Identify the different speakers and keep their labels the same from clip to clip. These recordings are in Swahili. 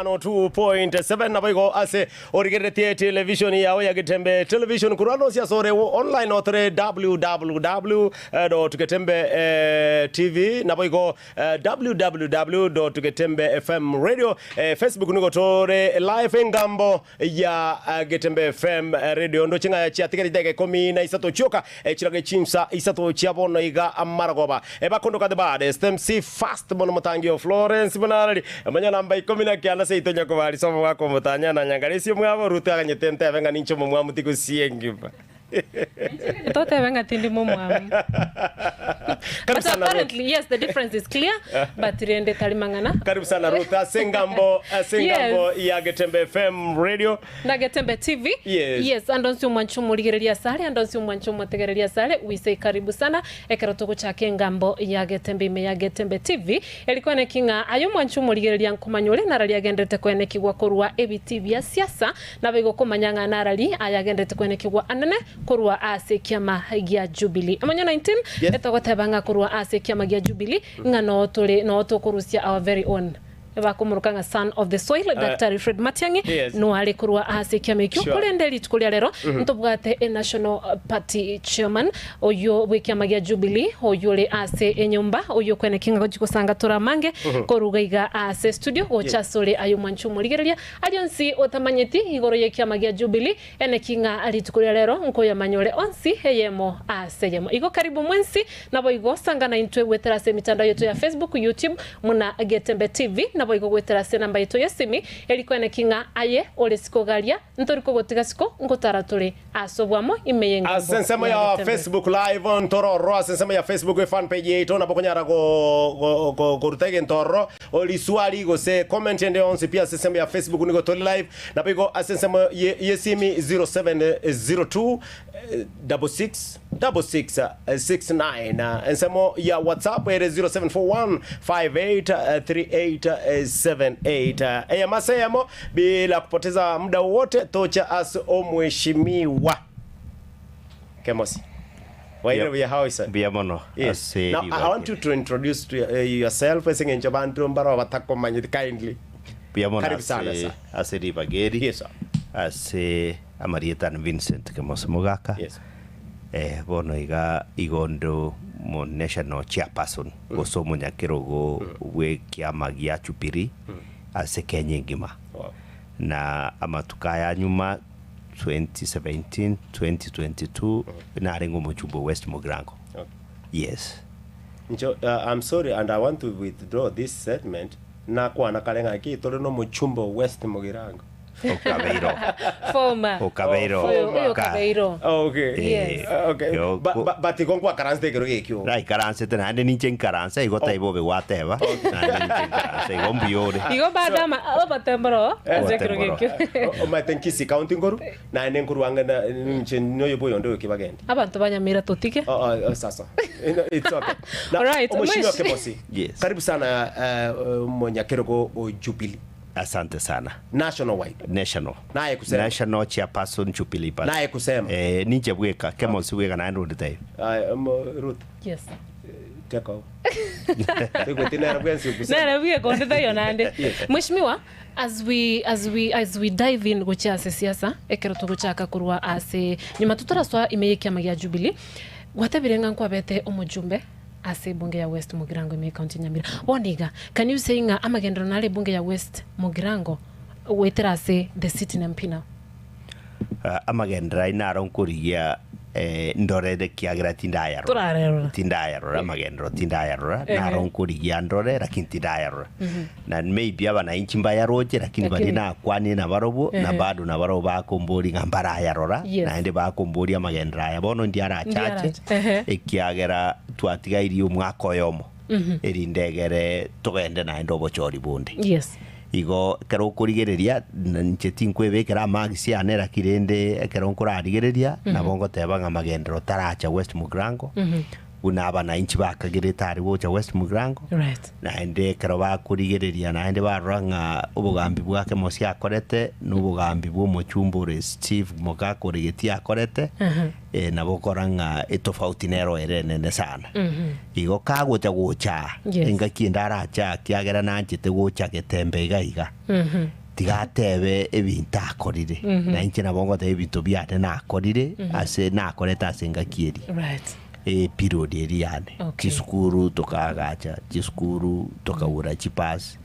Speaker 1: 102.7 na boigo ase origeretie television yao ya Getembe Television kurano sia sore online otre www.getembe tv na boigo www.getembe fm radio Facebook niko tore live ngambo ya Getembe FM radio ndo chinga chia tikeri dege komi na isato choka chirage Chinsa isato chiabono iga amaragoba bakondo kadebade STMC fast mono mutangio Florence bonari amanya namba ikomina kiana se itonya ko bari somo wako mutanya na nyangalisi mwabo Ruth aganyetente avenga nincho mwa mutiko siengiba
Speaker 2: Tote venga tindi mumwamu. But apparently, yes, the difference is clear. But riende talimangana.
Speaker 1: Karibu sana Ruth, asengambo ya Getembe FM radio.
Speaker 2: Na Getembe TV.
Speaker 1: Yes,
Speaker 2: andonsi umwanchu muligereria sale, andonsi umwanchu mutegereria sale. We say karibu sana. Ekerotoko chake ngambo ya Getembe ime ya Getembe TV. Elikuwa nekinga ayo mwanchu muligereria nkumanyole narali agendete kwene kigwa korwa EBTV ya siasa na bego komanyanga narali ayagendete kwene kigwa anene korwa ase kiama gia Jubilee amanya 19 etogotebanga korwa ase kiama gia Jubilee ngano tole no tokurusia our very own bakumurukanga son of the soil Dr. Fred Matiang'i no ali kurwa ase kiama kyo kulendeli tukulia lero ntobwate national party chairman oyo wekiama gia Jubilee oyo le ase enyumba oyo kwene kinga gojikusanga toramange korugaiga ase studio ochasole ayo mwanchu muligereria alionsi otamanyeti igoro yekiama gia Jubilee ene kinga ali tukulia lero nko ya manyole onsi heyemo ase yemo igo karibu mwensi nabo igo sangana intwe wetera se mitandao yetu ya Facebook YouTube muna Getembe TV na boigo gwetera se namba yetu ya simi eliko ene kinga aye ole sikogalia ntoriko gotiga siko ngotara tole asobwamo imeyenga
Speaker 1: asensema ya Facebook live on tororo asensema ya Facebook fan page yetu na bokonyara go rutege ntoro oli swali go se comment ende onsi pia asensema ya Facebook niko tole live na boigo asensema yesimi 0702 6669 ensemo ya WhatsApp ere 0741 583878 masemo bila kupoteza muda wote tocha as omheshimiwa Kemosi. How is it?
Speaker 3: Yes.
Speaker 1: Now I want you to introduce to yourself as in Jabantu mbaro watakomanye kindly.
Speaker 3: Karibu sana ase Bageri.
Speaker 1: Yes sir.
Speaker 3: Ase Amarieta Vincent Kemosi Mogaka.
Speaker 1: Yes.
Speaker 3: Bono igondo mo national chairperson gosomo nyakerogo we kiama gia Jubilee ase Kenya ngima. Na amatukaya nyuma 2017 2022 na rengo mochubo West Mogrango. Yes.
Speaker 1: I'm sorry and I want to withdraw this statement na kwa nakalenga ki tolo no mochumbo West Mogrango.
Speaker 2: Former.
Speaker 3: Okabeiro.
Speaker 1: Okay.
Speaker 2: Yes.
Speaker 1: Okay. But ikongwa karanse kero gekyo.
Speaker 3: Rai karanse tena ande ninchen karanse igota ibobe wateva. Ande ninchen karanse igombiore.
Speaker 2: Igo badama obatembro azekero gekyo.
Speaker 1: O maten Kisii county ngoru na ene ngoru anga na ninchen noyo boyo ndo kibagende.
Speaker 2: Abantu banyamira totike.
Speaker 1: Sasa. It's okay.
Speaker 2: All right.
Speaker 1: Mheshimiwa Kemosi.
Speaker 3: Yes.
Speaker 1: Karibu sana Monyakero Jubilee.
Speaker 3: Asante sana.
Speaker 1: National. Naye kusema.
Speaker 3: National chairperson Jubilee.
Speaker 1: Naye kusema.
Speaker 3: Nije bweka Kemosi wega na ndo ndai.
Speaker 1: Ruth.
Speaker 2: Yes.
Speaker 1: Take off.
Speaker 2: Narabuye gonda yonande. Mheshimiwa, as we dive in gocha siasa ekero tuguchaka kurwa ase nyuma tutaraswa imeyeki amagia Jubilee watabirenga kwa bete omujumbe ase bunge ya West Mogrango ime county Nyamira. Woniga, can you say nga amagendro nale bunge ya West Mogrango wetera ase the city na mpina?
Speaker 3: Amagendra inaro nkuria ndore de kiagra tindayaro amagendro tindayaro naro nkuria ndore lakini tindayaro na maybe abana inchimba ya roje lakini bali na kwani na barobo na bado na barobo bakombori ngambara ya rora na ende bakombori amagendra ya bono ndiara chache ekiagera twatiga iri umwaka yomo eri ndegere tugende na ndobo chori bundi.
Speaker 2: Yes.
Speaker 3: Igo kero kurigereria ncheti nkwebekera magisi anera kirende kero nkurarigereria na bongo tebanga magendro taracha West Mogrango una abananchi bakagiritari bocha West Mugrango naende kero bakurigereria naende baranga ubugambi bwake mosi akorete n'ubugambi bw'omuchumbure Steve Mugakorigetie akorete nabo koranga etofauti nero nene sana igo kagocha gocha engaki ndaracha kiagera nanchite gocha Getembe igaiga tigatebe ebintu akorire na inche nabongo te ebintu byate nakorire ase nakoreta ase engaki period eriane chisukuru tokagacha chisukuru tokawura chipas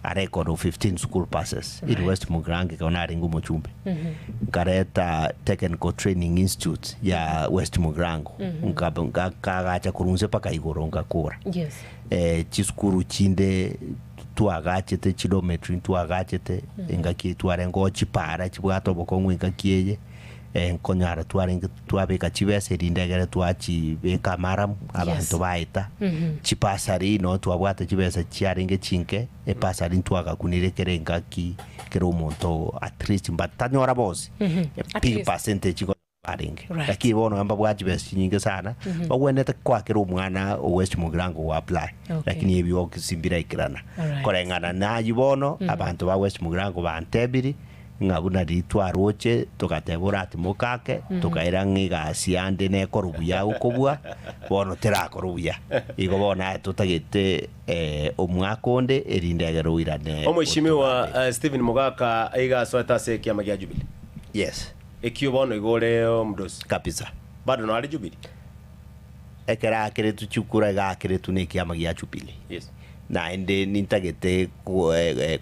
Speaker 3: a record of 15 school passes in West Mugrange kana ringu mochumbe kareta technical training institute ya West Mugrango kagacha kurunze paka igoronga kura chisukuru chinde tuagachete kilometri tuagachete engaki twarengo chipara chibwato bokongwe ngakiyeye enkonyara twarenga twabeka chibese rindegere twachi beka maram abantu baita chipasari no twabwata chibese chiarenge chinke pasari twaga kunirekere ngaki kero monto at least mbatanyora boss big percentage lakini bono amba bwachi bese nyingi sana bagwenete kwa kero mwana West Mugrango wa apply lakini ebyo kisimbira ikirana korengana na yibono abantu ba West Mugrango bantebiri ngabuna ritwaroche tukatebura ati mukake tukaira ngiga siande ne korubuya ukobwa bono terakorubuya igo bona tutagete omwakonde erindegero wirane
Speaker 1: omwishimiwa Stephen Mugaka iga swata se kiama gya Jubilee ekyo bono igore mdosi
Speaker 3: kabisa
Speaker 1: bado no ali Jubilee
Speaker 3: ekera keretu chukura ga keretu ne kiama gya Jubilee na ende nintagete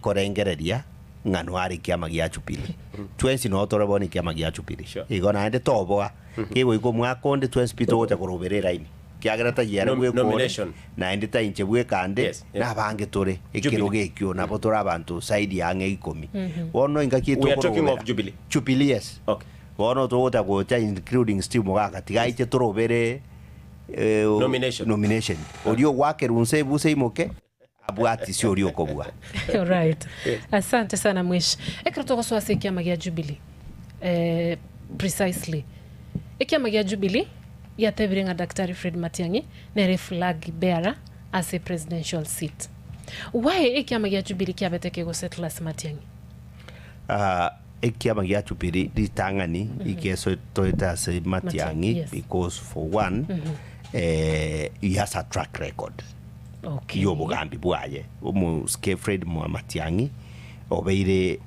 Speaker 3: korengereria ngano ari kiama gya Jubilee twensi no tore boni kiama gya Jubilee igo na ende toboa kigo iko mwakonde twensi pito gocha kuroberera ini kiagerata yera gwe
Speaker 1: nomination
Speaker 3: na ende ta inche bwe kande na bange tore ekiroge ekyo na botora abantu side yange 10 wono ingaki to
Speaker 1: we are talking of Jubilee
Speaker 3: yes wono to gocha gocha including Steve Mugaka tigaiche torobere nomination odio wake runse buse imoke abwati sio rio kobwa
Speaker 2: right asante sana mwish ekroto swase kiama gya Jubilee precisely ekiama gya Jubilee yatebirenga Dr. Fred Matiang'i nere flag bearer as a presidential seat why ekiama gya Jubilee kiabeteke go settle as Matiang'i
Speaker 3: ekiama gya Jubilee ditangani ikeso toita as Matiang'i because for one he has a track record yobugambi bwaye umuske Fred Matiang'i obeire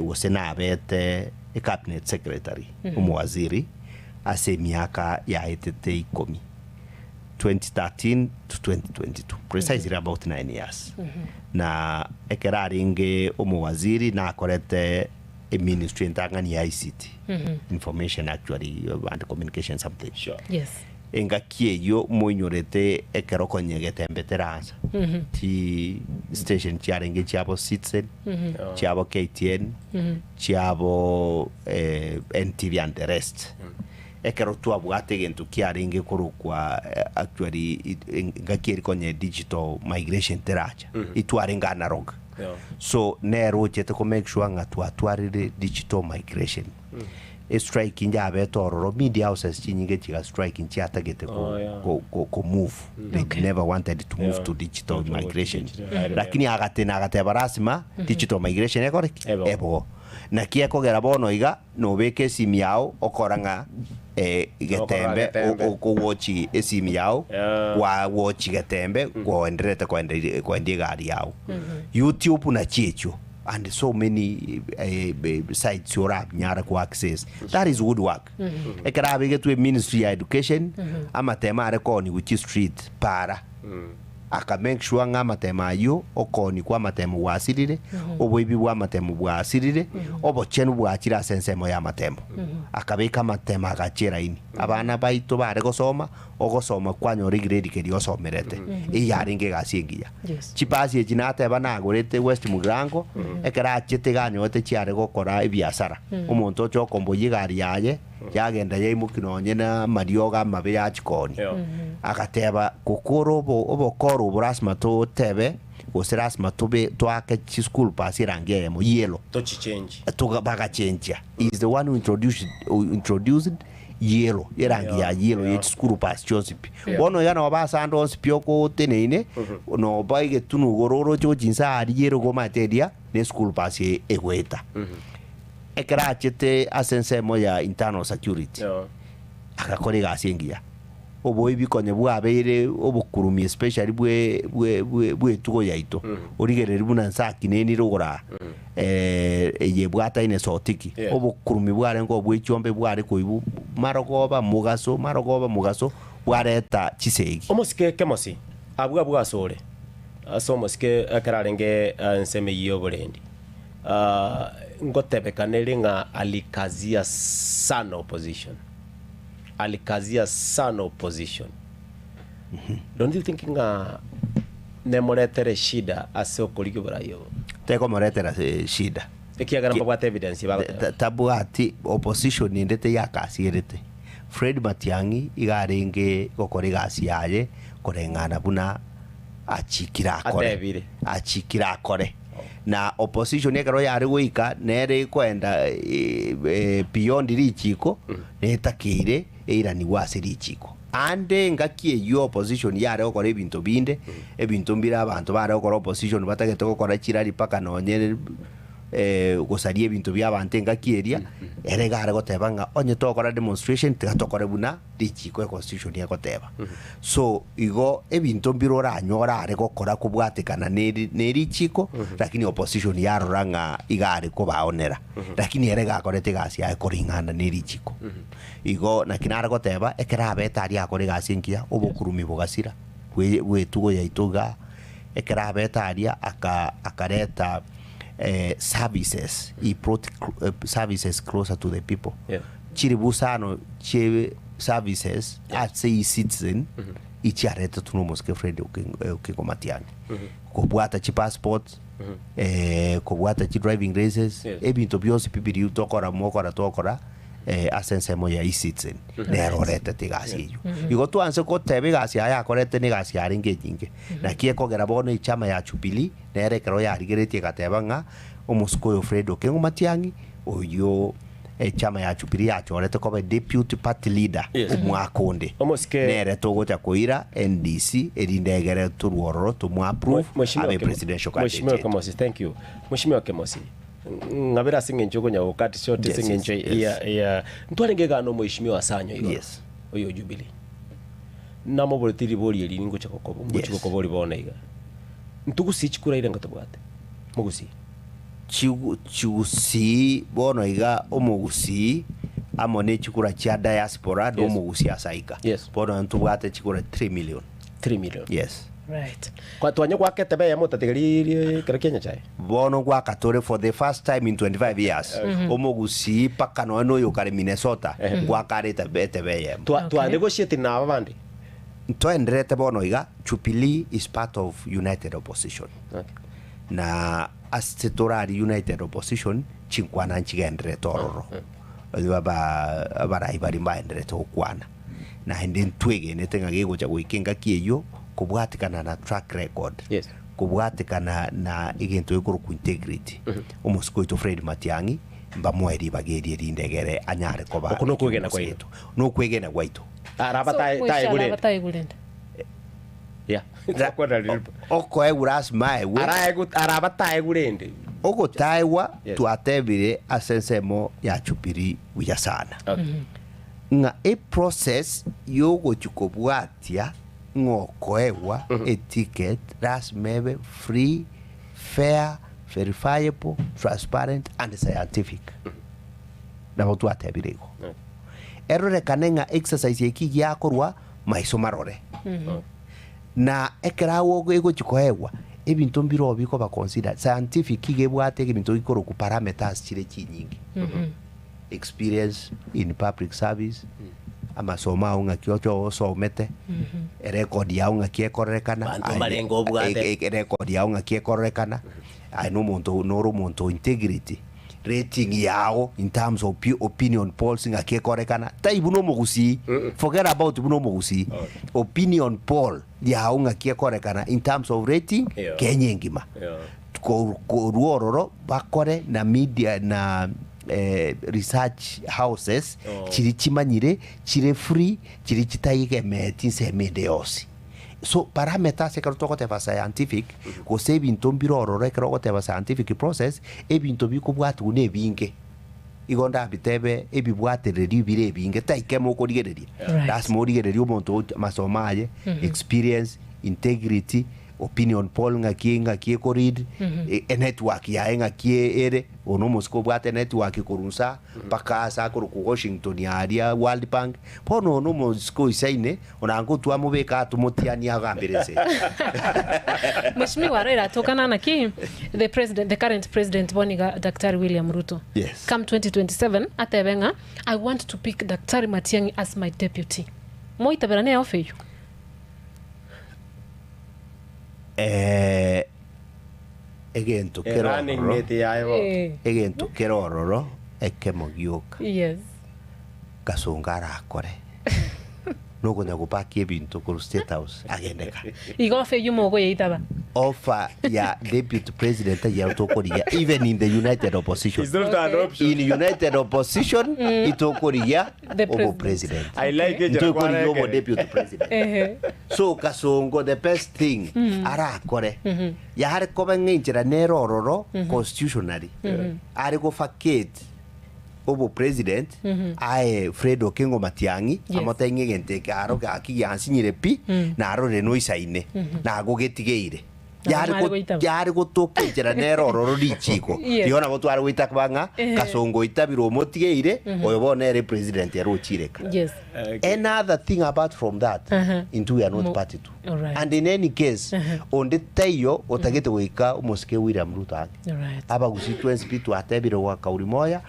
Speaker 3: wosena abete cabinet secretary umuwaziri ase miaka ya etete 2013 to 2022 precisely about 9 years na ekeraringe umuwaziri na akorete a ministry ntangani ya ICT information actually and communication something engaki eyo moinyorete ekero Getembe Teransa ti station chiarenge chiabo Citizen chiabo KTN chiabo NTV and the rest ekero tuabwate gentu kiarenge korukwa actually engaki erikonye digital migration teracha itwarenga analog so nero chete ko make sure nga twatwarire digital migration strike inja betororo media houses chinyinge chiga strike incha tagete ko move they never wanted to move to digital migration lakini agate barasima digital migration ebo na kieko gera bono iga no beke simu yao okoranga Getembe ko watchi simu yao wa watch Getembe ko enderete ko gari yao YouTube na chicho and so many sites your app nyara ko access that is good work ekara get to ministry of education amatema rekoni which street para aka make sure nga matema yo okoni kwa matema wasirire obwebi bwa matema bwasirire obochenu bwachira sensemo ya matema akabeka matema agachira ini abana baito bare gosoma ogosoma kwanyori grade keri osomerete iyaringe gasingiya chipasi ejinate banagorete West Mugrango ekera chete ganyote chiare gokora ebiasara omonto cho komboyi gari yaye yagenda yimukino na marioga mabe ya chikoni akateba kokoro obokoro burasma to tebe osirasma to be to ake school pasirange mo yelo
Speaker 1: to change
Speaker 3: to baga change is the one who introduced yellow erangi ya yellow ye skuru pass Joseph bono yana obasa ndo spioko teneine no baige tunu gororo cho Chinsa ari yero go materia ne school pass egweta ekera chete asense moya internal security akakore gasengia oboyi bikonye bwabere obukurumi especially bwe tugo yaito origereri buna nsaki neni rogora ye bwata ine sotiki obukurumi bware ngo bw'icyombe bware koibu marogoba mugaso bwareta chisegi
Speaker 1: omosike kemosi abwa bwasore asomosike akararenge nseme yiyo burendi ngotebekanere nga alikazia sana opposition don't you think nemoretere shida ase okorigyo burayo
Speaker 3: teko moretera shida
Speaker 1: ekiagara mbagwate evidence bagote
Speaker 3: tabuati opposition indete yakasirete Fred Matiang'i igarenge gokore gasi yaye korengana buna achikira akore na opposition yekero yari goika nere kwenda beyond richiko netakire eirani gwase richiko ande ngakie yo opposition yare okora ebinto binde ebinto mbira abantu bare okora opposition batagete gukora kirari paka nonye gosarie ebinto bya abantu ngakieria ere gare gotebanga onye tokora demonstration tigatokore buna richiko constitution yagoteba so igo ebinto mbirora anyora are gokora kubwatikana ne richiko lakini opposition yaroranga igare ko baonera lakini ere gakorete gasi ya koringana ne richiko igo na kinara goteba ekera betari akore gasi nkia obukurumi bogasira we tugo yaituga ekera betari akareta services he brought services closer to the people chiribusano services at say citizen ichiareta tunomoske friend ukingomatiani kubwata chi passport kubwata chi driving license ebinto byose bibiri tokora asense moya citizen nerorete tigasi igo twanse ko tebe gasi aya korete ni gasi ari ngejinge na kie kogera bono ichama ya Jubilee nere kero ya rigeretie gatebanga omuskoyo Fredo Kengumatiangi oyo chama ya Jubilee achorete ko deputy party leader omwakonde nere togocha koira NDC erindegere turuoro to approve abe presidential candidate.
Speaker 1: Mheshimiwa Kemosi, thank you. Mheshimiwa Kemosi, ngabera singencho konya wakati shote singencho ya ntwarenge gano mheshimiwa Sanyo igo oyo Jubilee namo bolitiri boli eri ngo chakokobo ngo boli bona iga ntugusi chikura irenga tobwate mugusi chugusi bono iga omugusi amone chikura cha diaspora do mugusi asaika bono ntubwate chikura 3 million yes.
Speaker 2: Right.
Speaker 1: Kwa tuanyo kwa Ketebe ya mutatigiri Kenya chai.
Speaker 3: Bono kwa Katore for the first time in 25 years. Omogusi paka no yokare Minnesota kwa kare Tebe ya.
Speaker 1: Tua negotiate na abandi.
Speaker 3: Endrete bono iga Jubilee is part of United Opposition. Na asetorari United Opposition chinkwana nchigendre tororo. Baba ibari ndrete okwana. Na hende twege netenga gego cha wikinga kieyo kubwatikana na track record kubwatikana na igento ikuru ku integrity omuskoito Fred Matiang'i mbamweri bageri rindegere anyare ko ba
Speaker 1: okuno kwegena kwaito
Speaker 3: no kwegena kwaito
Speaker 1: arabata igulenda ya
Speaker 3: oko eguras mai
Speaker 1: arabata igulende
Speaker 3: oko taiwa tuatebire asensemo ya Jubilee wiya sana nga a process yogo chukobwatia ngokoewa a ticket that's maybe free, fair, verifiable, transparent and scientific. Na watu atebirego. Erore kanenga exercise yeki yakorwa maiso marore. Na ekerawo ego chikoewa ebintu mbiro biko ba consider scientific kigebwate ebintu ikoro ku parameters chire chinyingi. Experience in public service amasoma unga kyocho somete record ya unga kiekorekana record ya unga kiekorekana no monto integrity rating yao in terms of opinion polls nga kiekorekana taibu no mugusi forget about no mugusi opinion poll ya unga kiekorekana in terms of rating Kenya ngima ko ruororo bakore na media na research houses chiri chimanyire chiri free chiri chitaige metinse mende yose so parameters ekaruto teva scientific ko sebinto mbirororo ekero teva scientific process ebinto bikubwatu ne binge igonda bitebe ebibwatereri bire binge taikemo ko digereria that's more digereria umuntu masomaje experience integrity opinion poll ngakie ko read a network ya ngakie ere ono musko bwate network kurunsa pakasa ko Washington area World Bank pono no musko isaine onango twamubeka atumutiania agambirese
Speaker 2: Mheshimiwa Raila tokana na the current president Boniga Dr. William Ruto.
Speaker 3: Yes.
Speaker 2: Come 2027 atebenga I want to pick Dr. Matiang'i as my deputy. Moitabera ne ofeyo.
Speaker 3: Egento kerororo ekemogioka
Speaker 2: yes
Speaker 3: kasungara akore nuko nyagupakie bintu ku State House agendeka
Speaker 2: igofe yumo go yitaba
Speaker 3: offer ya deputy president ya tokoria even in the united opposition
Speaker 1: is not an option
Speaker 3: in united opposition itokoria obo president
Speaker 1: I like it
Speaker 3: itokoria obo deputy president so kasongo the best thing ara akore ya har kobenginjira nerororo constitutionally ari go vacate obo president ae Fred Okengo Matiang'i amotenge gente karo ga kiyansinyire pi na arore no isaine na gogetigeire yari gutokejera nerororo richiko yona gotwara gwita banga kasongo itabiro motigeire oyo bonere president ya rochireka another thing apart from that into we are not party to and in any case on the tayo otagete wika umuske William Ruto aba constituency pitu atebiro wa kauri moja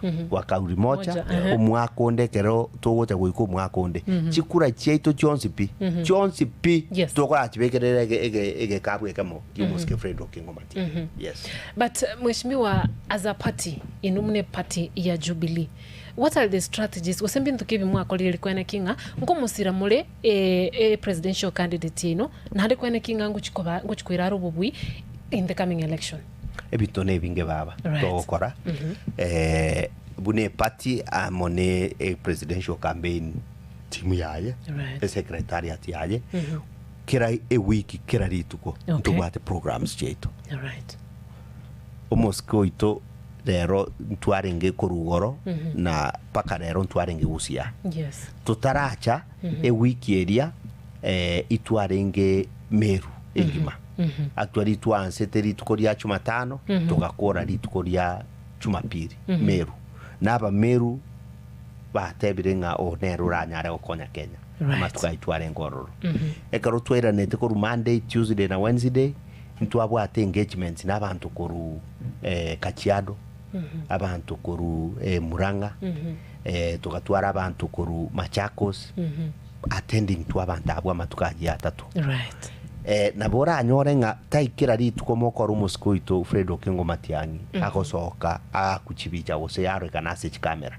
Speaker 3: umwakonde kero togote gwiko umwakonde chikura cheito chonsipi tokora chibekerere ege kabwe kamo muske Fred Okengo Matiang'i yes
Speaker 2: but Mheshimiwa as a party inumne party ya Jubilee what are the strategies usembi ntukibi mwako lili kwene kinga ngomusira mule presidential candidate ino na hali kwene kinga nguchikwira rububui in the coming election
Speaker 3: ebitone binge baba tokora bune party amone presidential campaign timu yaye secretariat yaye kira wiki kira rituko tubate programs cheto omosko ito rero ntwarenge kurugoro na paka rero ntwarenge usia tutaracha wiki eria itwarenge Meru engima atwari twanse terituko rya Jumatano tugakora rituko rya Jumapili Meru naba Meru batebirenga onero ranyare okonya Kenya matuka itware ngororo ekaro twera nete ko Monday Tuesday na Wednesday ntwabwate engagements n'abantu koru Kachiado abantu koru Muranga tukatwara abantu koru Machakos attending to abantu abwa matuka ya tatu na bora anyorenga taikira rituko mokoro muskoito Fred Okengo Matiang'i agosoka akuchibicha gose yaro kana se camera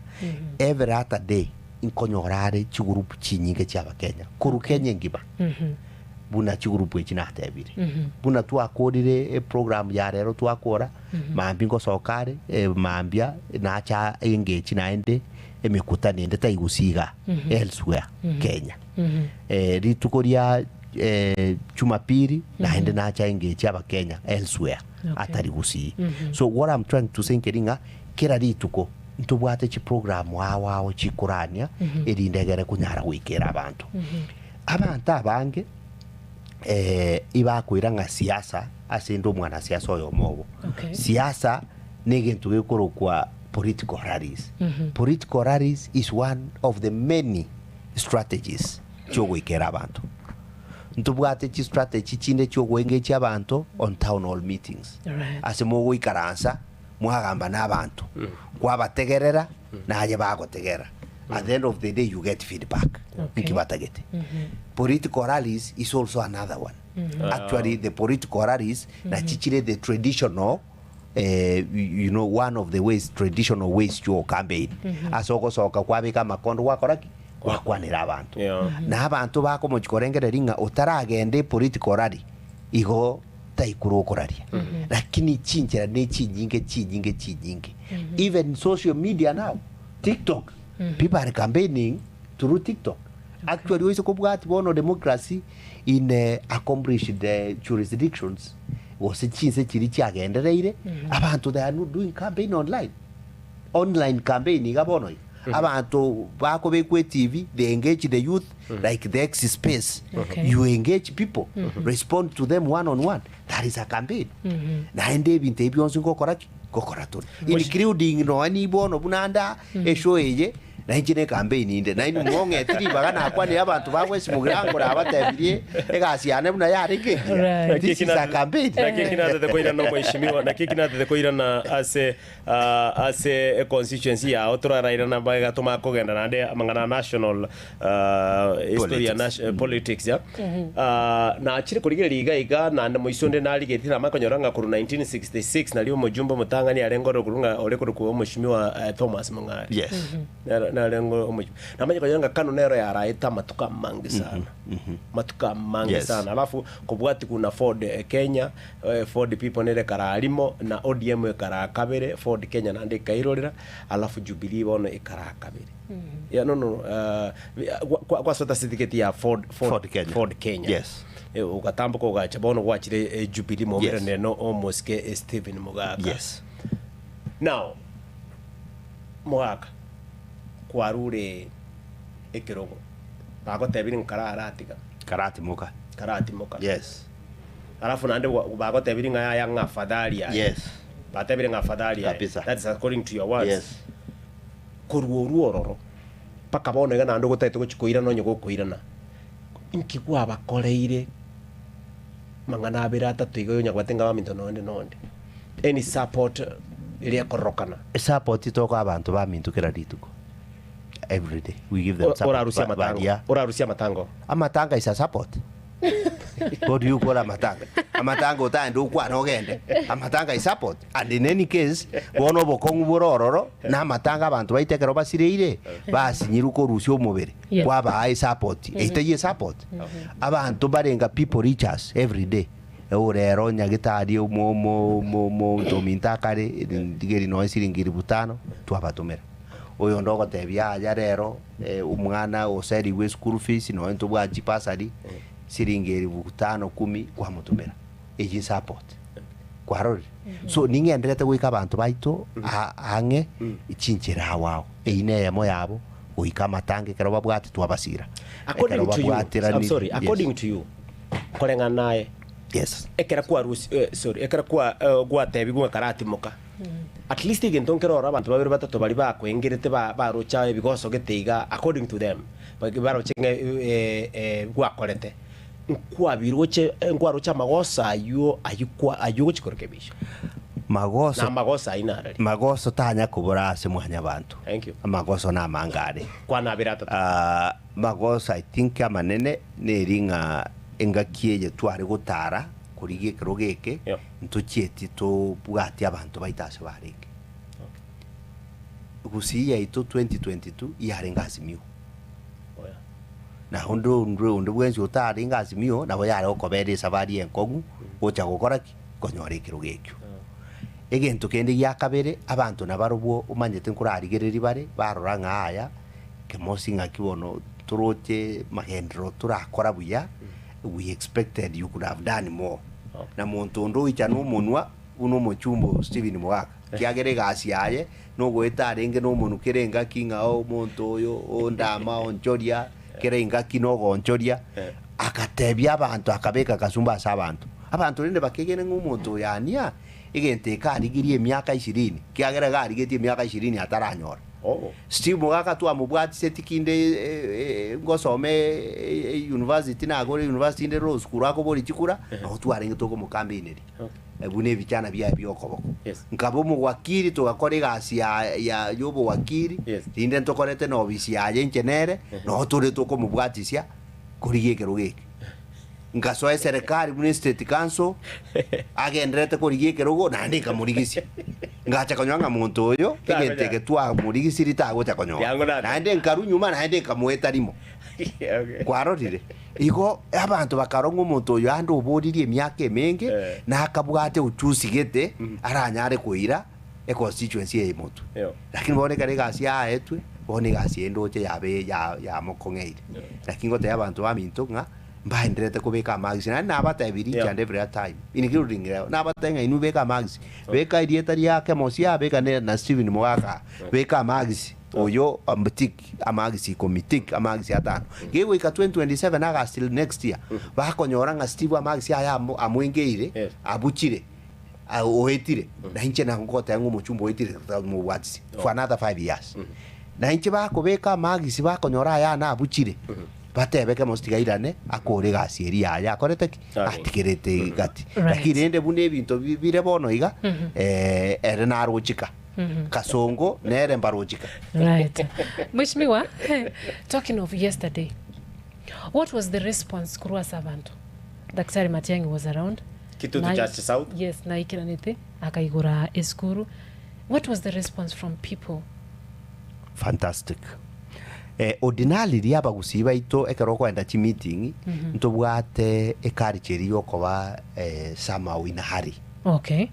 Speaker 3: every other day inkonyorare chigurupu chinyinge cyaba Kenya kuru Kenya ngiba buna chigurupu echina atebire buna twakorire program ya rero twakora mambi ngosokare mambia nacha engage naende emikutane ndeta igusiga elsewhere Kenya ritukoria Jumapili naende nacha engage aba Kenya elsewhere atari gusi so what I'm trying to say keringa kera rituko ntubwate chi program wawo chikurania erindegere kunyara wikera abantu abange ibakwira nga siasa asendo mwana siasa oyo mobo siasa negentu gekoro kwa political rallies political rallies is one of the many strategies chogwikera abantu ntubwate chi strategy chinde chogwengecha abantu on town hall meetings asemo wikaransa mwagamba n'abantu kwabategerera naje bagotegera at the end of the day you get feedback nkibatagete political rallies is also another one actually the political rallies na chichire the traditional you know one of the ways traditional ways to campaign asoko soka kwabika makondo wakoraki wakwanira abantu na abantu bako muchikorengere ringa utaragende political rally igo taikurokoraria lakini chinjira ne chinyinge even social media now TikTok people are campaigning through TikTok. Actually, we support democracy in accomplished jurisdictions. Was a Chinsa chirichaga and the abantu they are not doing campaign online campaigning abono. Abantu bakobekwe TV, they engage the youth like the X space. You engage people, respond to them one on one. That is a campaign. Na ende binte bionzo kokoraton. Including no ani bono bunanda esho eje. Na injine campaign inde na ngonge tiri bagana kwani abantu bagwesi mugirango abatebirie egasiane buna yarike this is a campaign
Speaker 1: na kikina de koira no mheshimiwa na kikina de koira na ase constituency ya otora raira na baga toma kogenda na de mangana national history and politics ya na chiri kurigira iga na moisonde na ligeti na makonyoranga kuru 1966 na liyo mujumbo mutangani alengoro kurunga olekuru ku mheshimiwa Thomas Mungari.
Speaker 3: Yes.
Speaker 1: Na lengo omuju namanye kanyanga kanu nero ya raita matuka mangi sana matuka mangi sana alafu kubwati kuna Ford Kenya Ford people nere karalimo na ODM ekara kabere Ford Kenya na ndika irorera alafu Jubilee bono ekara kabere ya no kwa sota certificate ya Ford Kenya
Speaker 3: yes
Speaker 1: ukatambuka ugacha bono gwachire Jubilee mo mere neno omoske Stephen Mugaga
Speaker 3: yes
Speaker 1: now Mugaga kwarure ekirogo bago tebiri karati muka yes alafu nande bago tebiri ngaya nga fadhali
Speaker 3: yes
Speaker 1: batebiri nga fadhali that is according to your words
Speaker 3: yes
Speaker 1: kuruororo paka bono ga nando gotete gochikoira no nyogo koirana inkigwa abakoreire mangana abira atatu igo nyagwatenga baminto nonde any support ili yakorokana
Speaker 3: support itoko abantu bamintukira rituko every day we give them support.
Speaker 1: Orarusia matango.
Speaker 3: Amatanga is a support. What do you call amatanga? Amatanga utaenda kwa no gende. Amatanga is support. And in any case, bono bokongu borororo na amatanga abantu baitekero basireire basinyiruko rusyo mubere. Kwa ba support. Itaye support. Abantu barenga people reach us every day. Rero nyagitari mo tomintakare ndigeri no siringiri butano twabatomera. Oyo ndogo tebya ya rero umwana oseri we school fees no ento bwa jipasari siringeri butano 10 kwa mutumera eji support kwa rori so ningenderete gwika abantu baito ange ichinjira wao ine yamo yabo uika matange kero babwati twabasira
Speaker 1: according to you kolenga naye
Speaker 3: yes
Speaker 1: ekera kwa ekera kwa gwa tebi gwa karati moka at least igentonkero abantu babiri batatu bari bakwengerete barocha ebigoso geteiga according to them baroche gwakorete nkwarocha magosa ayo chikorekebisha magosa inarari
Speaker 3: magoso tanya kubura ase mwanya bantu
Speaker 1: thank you
Speaker 3: magoso na mangare
Speaker 1: kwa nabirata
Speaker 3: magosa I think amanene neringa engakiye twari gutara kurige kirogeke ntukieti to bwati abantu baitase bareke gusiya ito 2022 yarenga simio na hondo bwenzi utari ngasimio na boyare okobere sabari enkongu ocha gukora konyore kirogekyo egento kende yakabere abantu nabarubwo umanyete nkurarigereri bare barora ngaya kemosinga kibono turoche magendro turakora buya we expected you could have done more na muntu ndo icha no munwa uno mochumbo Stephen Mugaga kiagere gasi yaye no gweta renge no munu kirenga kinga o muntu oyo ondama onchoria kirenga kinogo onchoria akatebya abantu akabeka kasumba sabantu abantu rinde bakegene ngumuntu yania igente karigirie miaka 20 kiagere garigetie miaka 20 ataranyora Steve Mugaga tu amubwati setikinde ngosome university na gore university inde rose kurako bori chikura no tu arenge toko mukambineri ebune bichana bya byokoboko nkabo mu wakiri to gakore gasi ya yobo wakiri inde ntokorete no bisi ya yenkenere no turi toko mubwatisia kurigeke rugeke ngasoe serikali mune state council agendrete kurigie kerugo na ndika murigisi ngacha konyanga muntu uyo igenteke twa murigisi ritago cha konyanga na ndi nkaru nyuma na ndi kamweta rimo kwarorire igo abantu bakarongo muntu uyo andu ubodirie myaka emenge na akabwate uchusigete aranyare kuira e constituency ye muntu lakini bone kare gasi aetwe bone gasi endoche yabe ya mokongeire lakini gote abantu baminto nga mbaenderete kubeka magisi na abata ebiri and every time including na abata nga inu beka magisi beka idieta yake mosia beka na Steven Mwaka beka magisi oyo amagisi komitik amagisi atano gewe ka 2027 aga still next year bakonyora nga Steve amagisi aya amwengeire abuchire oetire na hinche na ngota yangu muchumbo oetire mu watsi for another 5 years na hinche bakobeka amagisi bakonyora aya na abuchire batebeke mostigairane akore gasieri yaya akorete atikerete gati lakini ende bune bintu bire bono iga ere na rochika kasongo nere mbarochika
Speaker 2: right. Mheshimiwa, talking of yesterday, what was the response kurwa sabantu? Daktari Matiang'i was around
Speaker 1: Kitutu Church South,
Speaker 2: yes, na ikiranite akaigura eskuru. What was the response from people?
Speaker 3: Fantastic. Ordinarily riaba gusiba ito ekeroko enda chi meeting ntobwate ekaricheri yokoba sama wina hari.
Speaker 2: Okay.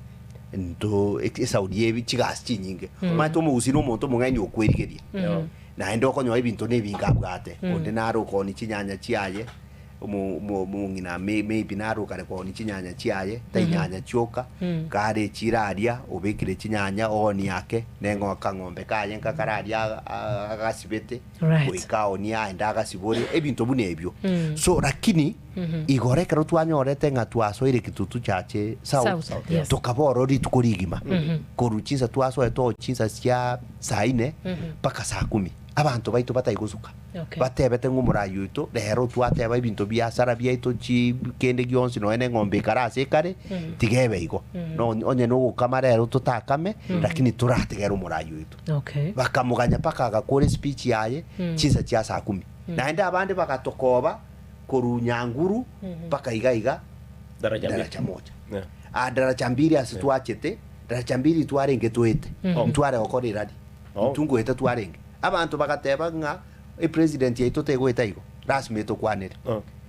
Speaker 3: Ndo esaudie bichigas chinyinge. Mato mu usino monto mungani okwerigeria. Na endo konyo ibinto nebinga bwate. Ordinary ko ni chinyanya chiaye. Mungina maybe naro kare ko ni chinyanya chiaye tainyanya choka kare chiraria obekire chinyanya oni yake nengo kangombe kaye nkakararia agasibete kuika oni aenda agasibori ebinto bunebyo so lakini igore kero twanyorete nga twasoire kitutu chache south tukaboro ritukurigima koruchinsa twasoe to chinsa cia saine paka saa 10 abantu baitu bataiguzuka batebete ngumurayo ito rero twateba ibintu biasara byaito chi kende gyonsi no ene ngombe karase kare tigebe igo no onye no gukamara rero tutakame lakini turategera umurayo ito bakamuganya paka agakore speech yaye chinsa cia saa 10 na ende abandi bakatokoba korunyanguru paka iga daraja moja daraja mbili asitwachete daraja mbili twarenge twete ntware okore radi tungu eta twarenge abantu bakateba nga president yaito tegweta igo rasmi to kwanere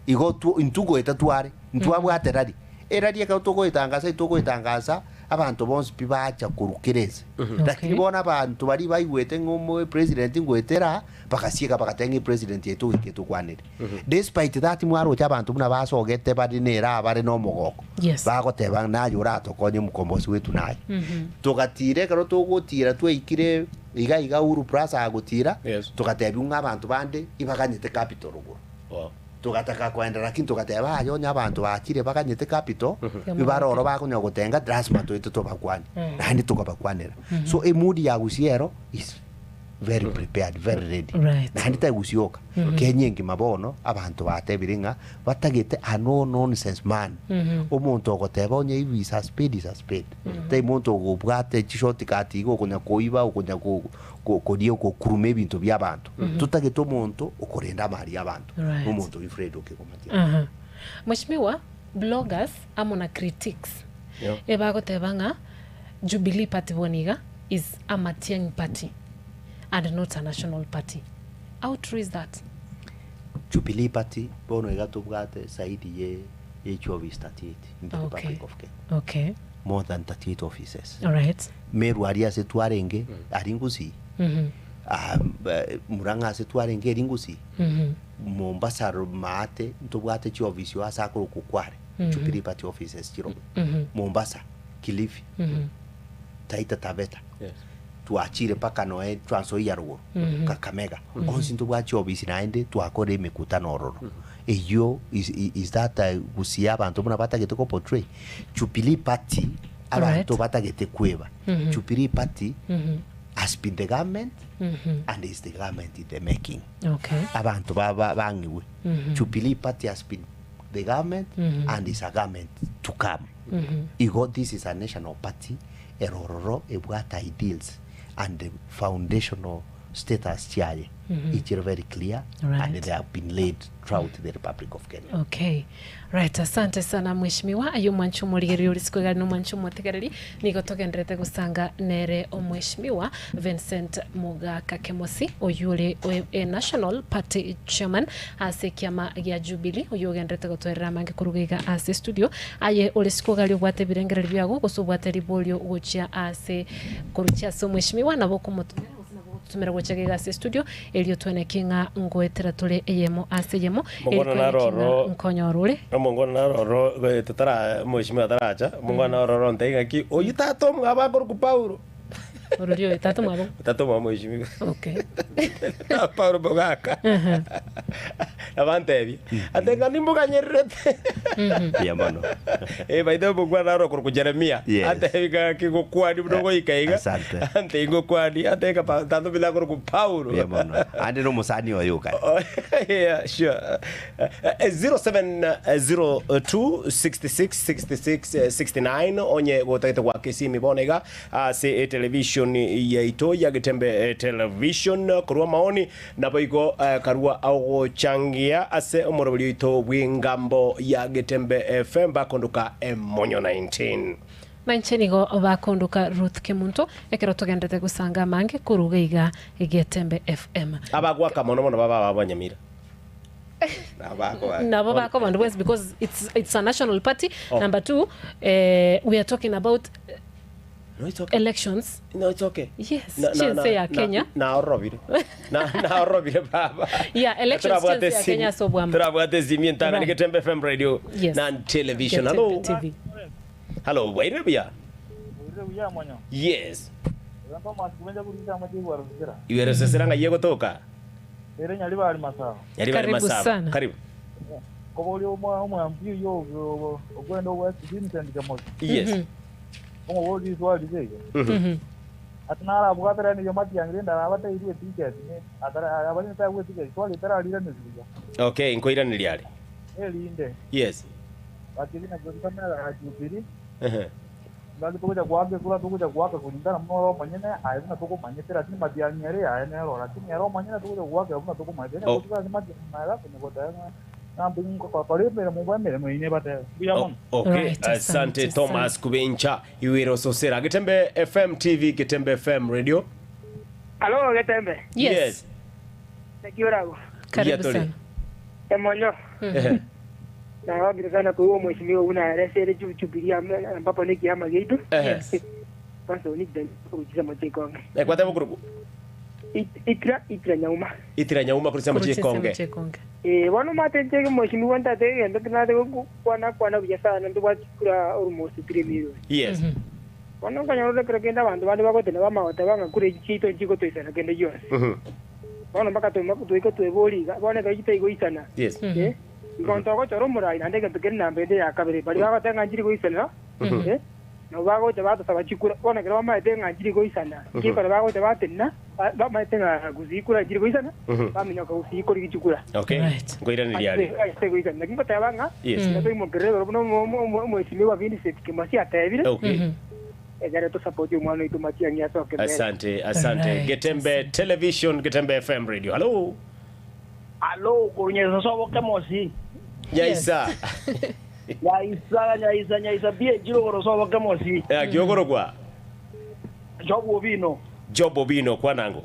Speaker 3: igo intugo eta tware ntwabwate radi eradi ka to goitangaza abantu bonse pibacha kurukereza lakini bona abantu bari bayiwete ngomo president ngwetera bakasieka bakatenga president yaito iketo kwanere despite that mwaro cha abantu buna basogete bari nera bare no mogoko bagoteba nayo rato konye mukombosi wetu naye tugatire karo tugutira tweikire iga uru prasa agutira tugatebi unga abantu bande ibaganyete capital rugo tugataka kwenda lakini tugateba ayo nya abantu bakire baganyete capital bibaroro bakunya gutenga transfer to ito bakwani kandi tukabakwanira so emudi ya gusiero is very prepared, very ready. Nandi ta gusioka kenyenge mabono abantu batebiringa batagete no nonsense man omuntu ogoteba onye ibi suspend te muntu ogubwate chishoti kati go kunya koiba okunya kodio ko kurume bintu by'abantu tutagete omuntu okorenda mari y'abantu omuntu bifredo kekomatia
Speaker 2: Mheshimiwa, bloggers amona critics ebagotebanga Jubilee Party boniga is a Matiang'i party and not a national party. How true is that?
Speaker 3: Jubilee Party bono igatubwate saidi ye chobi 38 in the Republic of Kenya.
Speaker 2: Okay.
Speaker 3: More than 38 offices.
Speaker 2: All right.
Speaker 3: Meru aria se twarenge aringusi. Muranga se twarenge aringusi. Mombasa mate ntubwate chi office yo asakuru kukware. Jubilee Party offices chiro. Mombasa, Kilifi. Taita Taveta. Yes. Tuachire paka noe Transoia ruo Kakamega onsi ntubwachi obisi naende twakore mikutano ororo eyo is that gusia abantu muna batagete ko portray Jubilee Party abantu batagete kweba Jubilee Party has been the government and is the government in the making abantu bangiwe Jubilee Party has been the government and is a government to come this is a national party erororo ebwata ideals and the foundational status chiaye it's very clear and they have been laid throughout the Republic of Kenya.
Speaker 2: Okay. Right, asante sana mheshimiwa ayo mwanchu muligeri ulisikoga no mwanchu mutegereri nigo togendrete gusanga nere omheshimiwa Vincent Mugaka Kemosi oyule National Party Chairman ase kiama gya Jubilee oyogendrete gotwerera mange kurugiga ase studio aye ulisikoga lyo bwate birengereri byago gusubwate ribolyo gochia ase kuruchia so mheshimiwa nabo kumutumira tumera gochagega ase studio elio twene kinga ngoetera tole eyemo ase yemo nkonyorure
Speaker 1: mongona roro tutara mheshimiwa taracha mongona roro ntaiga ki oyitato mwabagor ku Paulo
Speaker 2: Orurio tato mwabo
Speaker 1: tato mwabo mheshimiwa
Speaker 2: okay
Speaker 1: Paulo Bogaka avante atenga nimbuga nyerete
Speaker 3: ya mano
Speaker 1: baida bugwana roro ku Jeremia atenga ki gokwani mdogo ikaiga ante gokwani atenga tato bila ku Paulo
Speaker 3: ya mano ande no musani oyoka
Speaker 1: yeah sure 0702666669 onye gotagete kwa Kisii mibonega ase television ya ito ya Getembe Television kurwa maoni na boigo karua au changia ase omorobyo ito wingambo ya Getembe FM bakonduka monyo 19
Speaker 2: Manchenigo bakonduka Ruth Kemunto ekero togendete gusanga mange kurugeiga Getembe FM
Speaker 1: abagwa kamono mono baba Nyamira
Speaker 2: Nabo bako bandu west because it's a national party. Number 2 we are talking about
Speaker 1: no, it's okay.
Speaker 2: Elections.
Speaker 1: No, it's okay.
Speaker 2: Yes. Chinsa ya Kenya.
Speaker 1: Na orobire baba.
Speaker 2: Yeah, elections Chinsa ya Kenya so bwamba.
Speaker 1: Trabwate zimienta ngani Getembe FM radio na television. Hello.
Speaker 2: TV.
Speaker 1: Hello, Wairebia.
Speaker 4: Wairebia mwanyo.
Speaker 1: Yes.
Speaker 4: Rampa masikumenja kurita majibu waruzira.
Speaker 1: Iwere seseranga yego toka.
Speaker 4: Ere nyaliba ali masao.
Speaker 2: Karibu sana.
Speaker 1: Karibu.
Speaker 4: Koboli omwa mpiyo yo ogwendo west Vincent Kemosi.
Speaker 1: Yes.
Speaker 4: Omo wodi swali zege. Atnara bugatra ni yomati yangrenda abata iri ticket ni atara abani ta we ticket swali tara alira nizija.
Speaker 1: Okay, inkoira niliali.
Speaker 4: Elinde.
Speaker 1: Yes.
Speaker 4: Bakilina gotana ajubiri. Ngali tukuja kuambe kula tukuja kuwaka kulingana mnoro manyene ayuna tuko manyete lakini madianyere ayenero lakini yaro manyene tukuja kuwaka abuna tuko manyene kutuka zima mara kwenye kota na mbingo kwa pale mbele mumba mbele mwine bata buyamon.
Speaker 1: Okay, asante Thomas Kubencha iwero sosera Getembe FM TV Getembe FM radio.
Speaker 5: Hello Getembe.
Speaker 2: Yes.
Speaker 5: Sekiurago.
Speaker 2: Karibu sana.
Speaker 5: Emonyo. Na wabi sana kwa mheshimiwa una resere Jubilee ambapo ni kiama gitu.
Speaker 2: Yes.
Speaker 5: Sasa unideni kujiza Ekeonga.
Speaker 1: Kwa tabu kuruku.
Speaker 5: Itira nyauma
Speaker 1: kulisema Ekeonga.
Speaker 5: Wano matete mheshimiwa ntate ndo tunate kwana biashara ndo bakura almost 3 million.
Speaker 1: Yes.
Speaker 5: Wano kanyoro kregenda bantu bandi bakotena bamawata banga kure chito chiko toisana kende yose. Wano mpaka tuiko tueboliga bone kayita igo isana.
Speaker 1: Yes.
Speaker 5: Ngonto choro murai nande ke tukena mbede ya kabere bali bako tanga njiri go isana. No bako tabato sabachikura bone kero ma tenga njiri go isana. Kiko bako tabatenna ba ma tenga guzikura njiri go isana. Ba minyoka usikora gichukura.
Speaker 1: Okay. Ngoira niliali.
Speaker 5: Go isana kingo tabanga.
Speaker 1: Yes.
Speaker 5: Ndio mo gerero no mheshimiwa Vincent Kemosi atavile.
Speaker 1: Okay.
Speaker 5: Egare to support mwana itu matiangia soke.
Speaker 1: Asante. Getembe Television Getembe FM radio. Hello.
Speaker 4: Hello, kunyeza sobo Kemosi.
Speaker 1: Nyaisa.
Speaker 4: Nyaisa bie jiro goro sobo Kemosi.
Speaker 1: Giogoro kwa.
Speaker 4: Jobo
Speaker 1: bino kwa nango.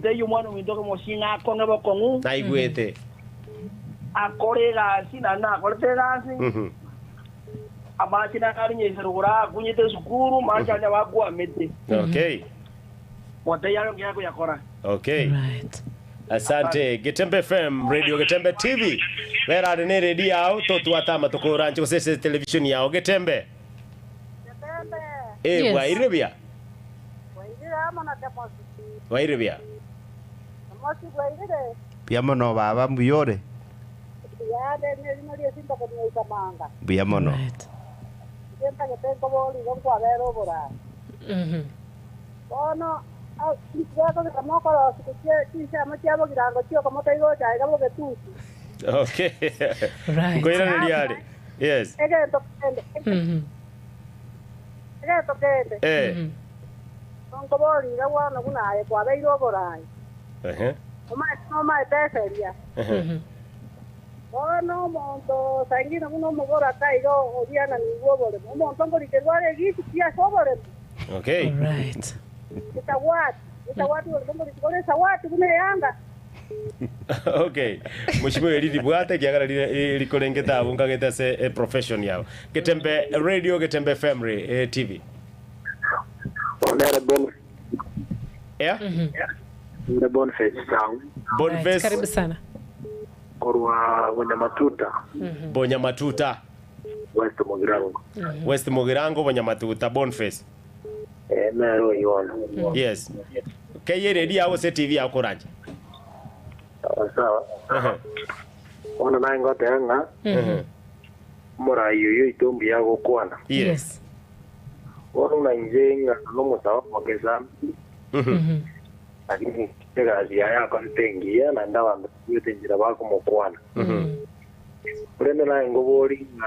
Speaker 4: Deyo mwana mindoka Kemosi na konga bokongu.
Speaker 1: Na igwete.
Speaker 4: Akorega sina na korega sin. Abati na karinye serugura kunyete sukuru marcha wagwa mete.
Speaker 1: Okay.
Speaker 4: Wote yalo yako yakora.
Speaker 1: Okay.
Speaker 2: Right.
Speaker 1: Asante Getembe FM radio Getembe TV vera ne ready yao to tuatama to korancho kosese television yao Getembe
Speaker 2: Yes.
Speaker 1: Wairebia
Speaker 6: ama na Kemosi
Speaker 1: Wairebia
Speaker 6: wairire
Speaker 3: biamono baba mbuyore
Speaker 6: yade ne sinda ko ni kamanga
Speaker 3: biamono
Speaker 6: Kenta que tengo boli con cuadero por ahí. Bueno, ya que estamos con los que se llama Chiavo Girango, tío, como te digo, ya es lo que tú.
Speaker 1: Okay.
Speaker 2: Right.
Speaker 1: Go in reality. Yes.
Speaker 6: Es que toque.
Speaker 1: Eh.
Speaker 6: Nongo bori wana kuna aye kwa beiro borai. No mai teseria. No monto sangina uno mogora taigo odiana ni wobore. Monto ngori ke wale gisi pia sobore.
Speaker 1: Okay.
Speaker 2: All right.
Speaker 6: Itawati ngori sawati kuna yanga.
Speaker 1: Okay. Mheshimiwa Elidi Bwate kiagara likolengeta abungageta se profession yao. Getembe Radio, Getembe FM TV. Yeah?
Speaker 7: The Boniface Town.
Speaker 1: Boniface.
Speaker 2: Karibu sana.
Speaker 7: Korwa Wanyamatuta.
Speaker 1: Bonyamatuta.
Speaker 7: West Mogirango.
Speaker 1: West Mogirango, Bonyamatuta, Boniface.
Speaker 7: Naro yona.
Speaker 1: Yes. Keye ready awo se TV yako ranje.
Speaker 7: Sawa. Ona nango tenga. Mora yoyo itombi yago kwana.
Speaker 1: Yes.
Speaker 7: Ona njenga no musawa mogeza. Lakini kazi ya kontengia na ndawa yote njira bako mukwana. Urende na ngobori na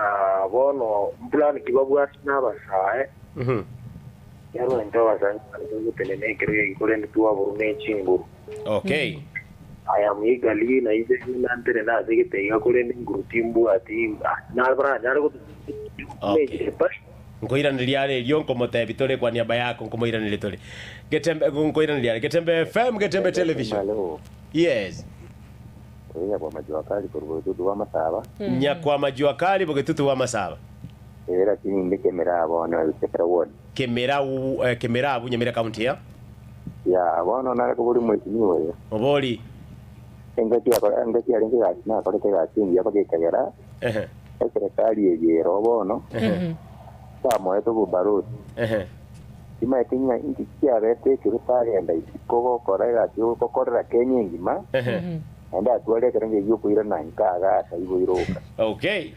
Speaker 7: bono plan kibabwa na basae. Yaro ntoba sana tupelene kire kurende tuwa burume chingu.
Speaker 1: Okay.
Speaker 7: Aya migali na ize nantere na zigite ya kurende ngurutimbu ati na bra nyaro
Speaker 1: Okay. Ngoiranĩria rĩrio nkomote bitore kwa niaba yako nkomoiranĩria tore. Getembe ngoiranĩria Getembe FM, Getembe Television. Yes.
Speaker 7: Oya kwa majua kali kwa tutu wa masaba.
Speaker 1: Nya kwa majua kali kwa tutu wa masaba.
Speaker 7: Era kini ndike mera bona Kemera ward.
Speaker 1: Kemera Nyamira county ya.
Speaker 7: Ya bona na ko buri mwiti ni oya.
Speaker 1: Oboli.
Speaker 7: Engati aringe na ko te gati ya pake kagera. Serikali yero bono. Samo eto bubaru. Ima Kenya inti kia rete kirutari anda ko korega tio ko korra Kenya ngima. Anda tuale karenge yuko ira na nkaga saibo iroka.
Speaker 1: Okay.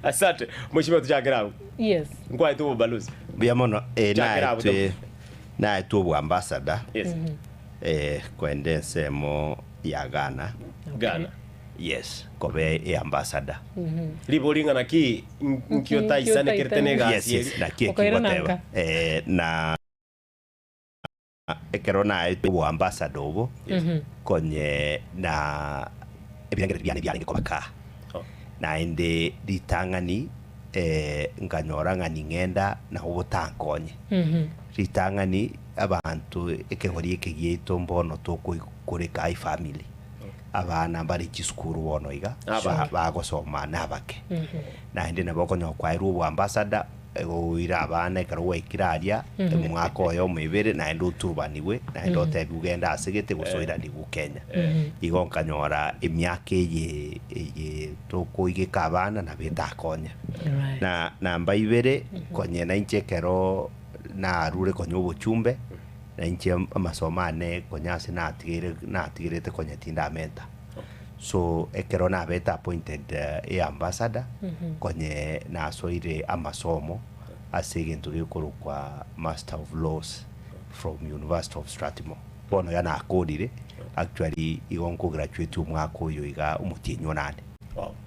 Speaker 1: Asante. Mheshimiwa tujagira.
Speaker 2: Yes.
Speaker 1: Ngwa tu balozi.
Speaker 3: Biamono na tu ambassador.
Speaker 1: Yes.
Speaker 3: Kwende semo ya Ghana.
Speaker 1: Ghana.
Speaker 3: Yes, kobe ambassador.
Speaker 1: Libolinga na ki nkiota isane kertene gasi.
Speaker 3: Yes, na ki whatever. Na ekerona tu ambassador obo. Konye na ebirangere byane kobaka. Na inde ditangani nganyora ngani ngenda na ubutankonye. Ritangani abantu ekehori ekegieto mbono toko kuri kai family. Abana bari kiskuru wono iga bagosoma nabake na inde naboko nyokwa iru ambassador ira abana karwa ikiraria mwaka oyo mwibere na ndo turubaniwe na ndo tegugenda asigete gusoira ndigu Kenya igonka nyora emyaka ye toko igika abana na betakonya na mbaibere konye na inchekero na rure konyo buchumbe na inche amasomane konyase na atigirete konye tinda menta so ekerona beta appointed ambassador konye na soire amasomo asigintu gikuru kwa Master of Laws from University of Strathmore bono yana akodire actually igonko graduate umwaka uyu iga umutinyo nane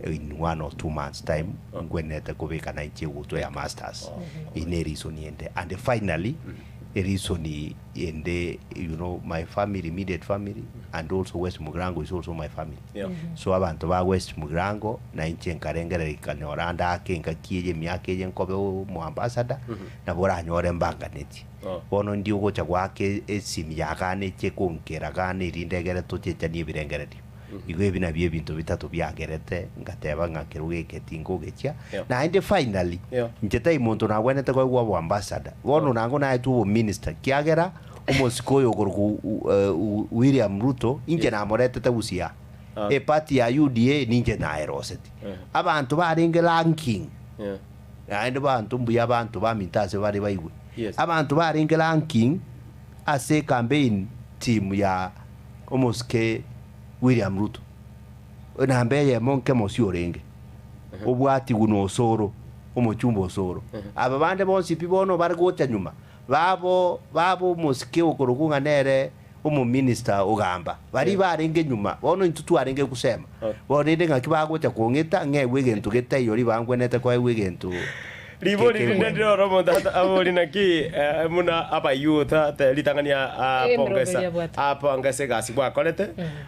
Speaker 3: in 1 or 2 months time ngwenete kubika na ichi guto ya masters in a reason yende and finally a reason yende my family, immediate family and also West Mugrango is also my family so abantu ba West Mugrango na inchi nkarengere ikanyoranda akenga kiye myake nkobe mu ambassador na bora nyore mbanganeti bono ndi ugocha gwake esimi yakane chekonkera gane rindegere tochechanie birengeredi igwe bina bie bintu bitatu byagerete ngateba ngakiruge ketingo gecha na inde finally njetai muntu na gwenete kwa gwa ambassador bono nango na tu minister kiagera umosikoyo gorgu William Ruto inje na morete tabusia e party ya UDA ninje na eroseti abantu baringe ranking inde bantu mbuya abantu bamintase bari baigwe abantu baringe ranking ase campaign team ya omoske William Ruto na mbeye monke mosiorenge obwati guno osoro omochumbo osoro aba bande bonsi pibono bargocha nyuma babo mosike okorokunga nere omo minister ogamba bari barenge nyuma bono intutu arenge kusema bonende ngakibagocha kongeta ngewe gentu getayo ri bangwenete kwa ewe gentu
Speaker 1: Ribori ndiro romo data abori naki muna aba youth ta litangania apa ngase gasi kwa kolete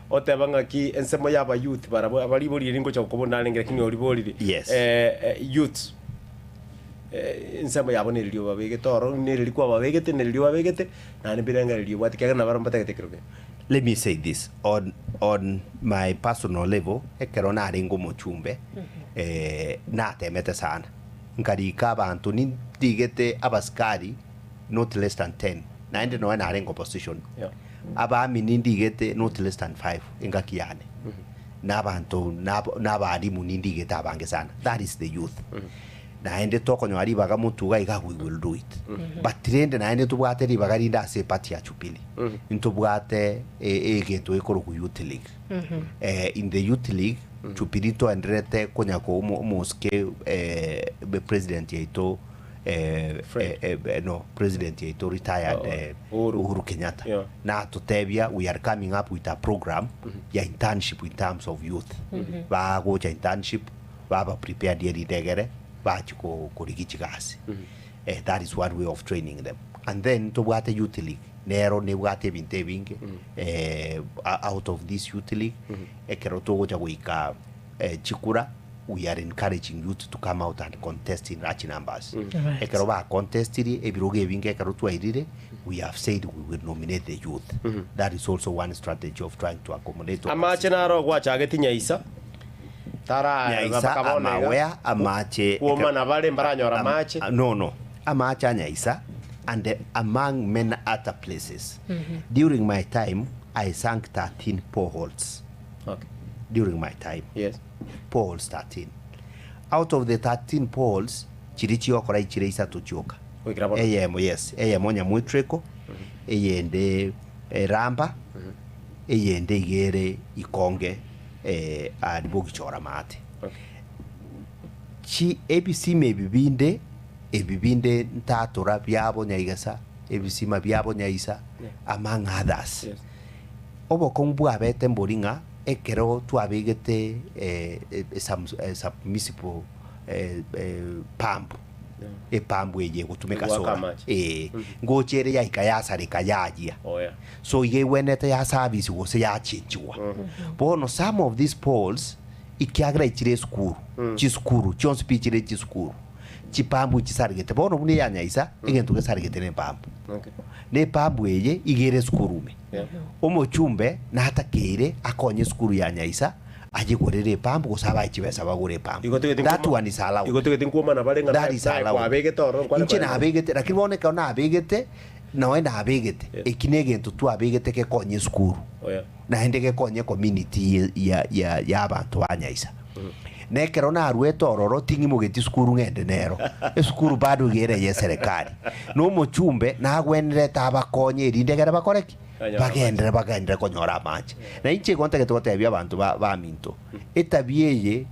Speaker 1: otebanga ki ensemo ya aba youth barabo abaribori ringo cha kubona lengera kimi oribori youth nsemo yabo nilio babege toro nilikuwa babegete nilio babegete na nibiranga nilio watikaga na baramba taketekeroke.
Speaker 3: Let me say this on my personal level ekerona aringo mochumbe na temete sana nkarika abantu nindigete abaskari not less than 10 naende no na aringo position abami nindigete not less than 5 ingakiane nabantu nabarimu nindigete abange sana. That is the youth. Naende toko nyari baga mutuga iga we will do it. But trend naende tubwate ri baga rinda se party ya chupili. Intubwate geto ekoro ku youth league. In the youth league chupili to andrete konya ko moske president yaito president yaito retired Uhuru Kenyatta. Na tutebia we are coming up with a program ya internship in terms of youth. Ba go cha internship ba prepare the degere. That is one way of training them. And then to what a youth league. Nero ne wate binteving out of this youth league. Chikura, we are encouraging youth to come out and contest in large numbers. We have said we will nominate the youth. That is also one strategy of trying to accommodate.
Speaker 1: Tara
Speaker 3: amawea amache
Speaker 1: woman vale mbaranyora mache
Speaker 3: no amache Nyaisa and among many other places. During my time I sank 13 poreholes.
Speaker 1: Okay.
Speaker 3: During my time.
Speaker 1: Yes.
Speaker 3: Poreholes 13. Out of the 13 poreholes chirichi okora ichirisa tuchoka. Eyemo Nyamutreko eyende Ramba eyende igere ikonge adibogi chora mate. Chi ABC ebibinde ntatora byabo Nyaigasa ebisima byabo Nyaisa among others. Obo kongbu abete mboringa ekero tuabegete some municipal pump pambu eje gutumeka sola ngochere ya ikayasa rekayajia. So ye wenete ya service wose ya chinjwa bono some of these polls ikiagra ichire skuru chiskuru chon speech re chiskuru chipambu chisarigete bono bune ya Nyaisa ingento gesarigete ne pambu ne pambu eje igere skurume omochumbe na hata kire akonye skuru ya Nyaisa aje gorere pambu kusaba ichibesa bagure pambu. That one is allowed.
Speaker 1: Igotege tinkuma na balenga
Speaker 3: that is allowed.
Speaker 1: Abegete oro
Speaker 3: inche na abegete lakini boneka na abegete na wenda abegete ekinege ntutu abegete ke konye skuru na hendege konye community ya abantu ba Nyaisa. Nekero na arweto ororo tingi mugeti skuru ngende nero skuru bado gere ye serikali no mochumbe na gwenre tabakonye rindegera bakoreki bagendere konyora mache na inche konta ke totebya abantu ba minto etabieye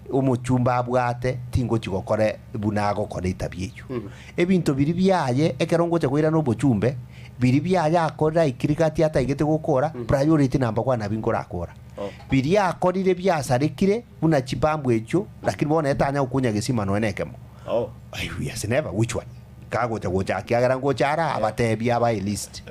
Speaker 3: umuchumba abwate tingo chigokore bunago kore itabyeyo ebinto biri byaye ekerongo cyo kwira no bochumbe biri byaye akora ikirikati atagete gukora priority number 1 abingora akora biri yakorire byasarekire buna chipambu echo lakini bona etanya ukunya gesima no enekemo yes never which one kago gocha kiagara ngochara abatebya aba list.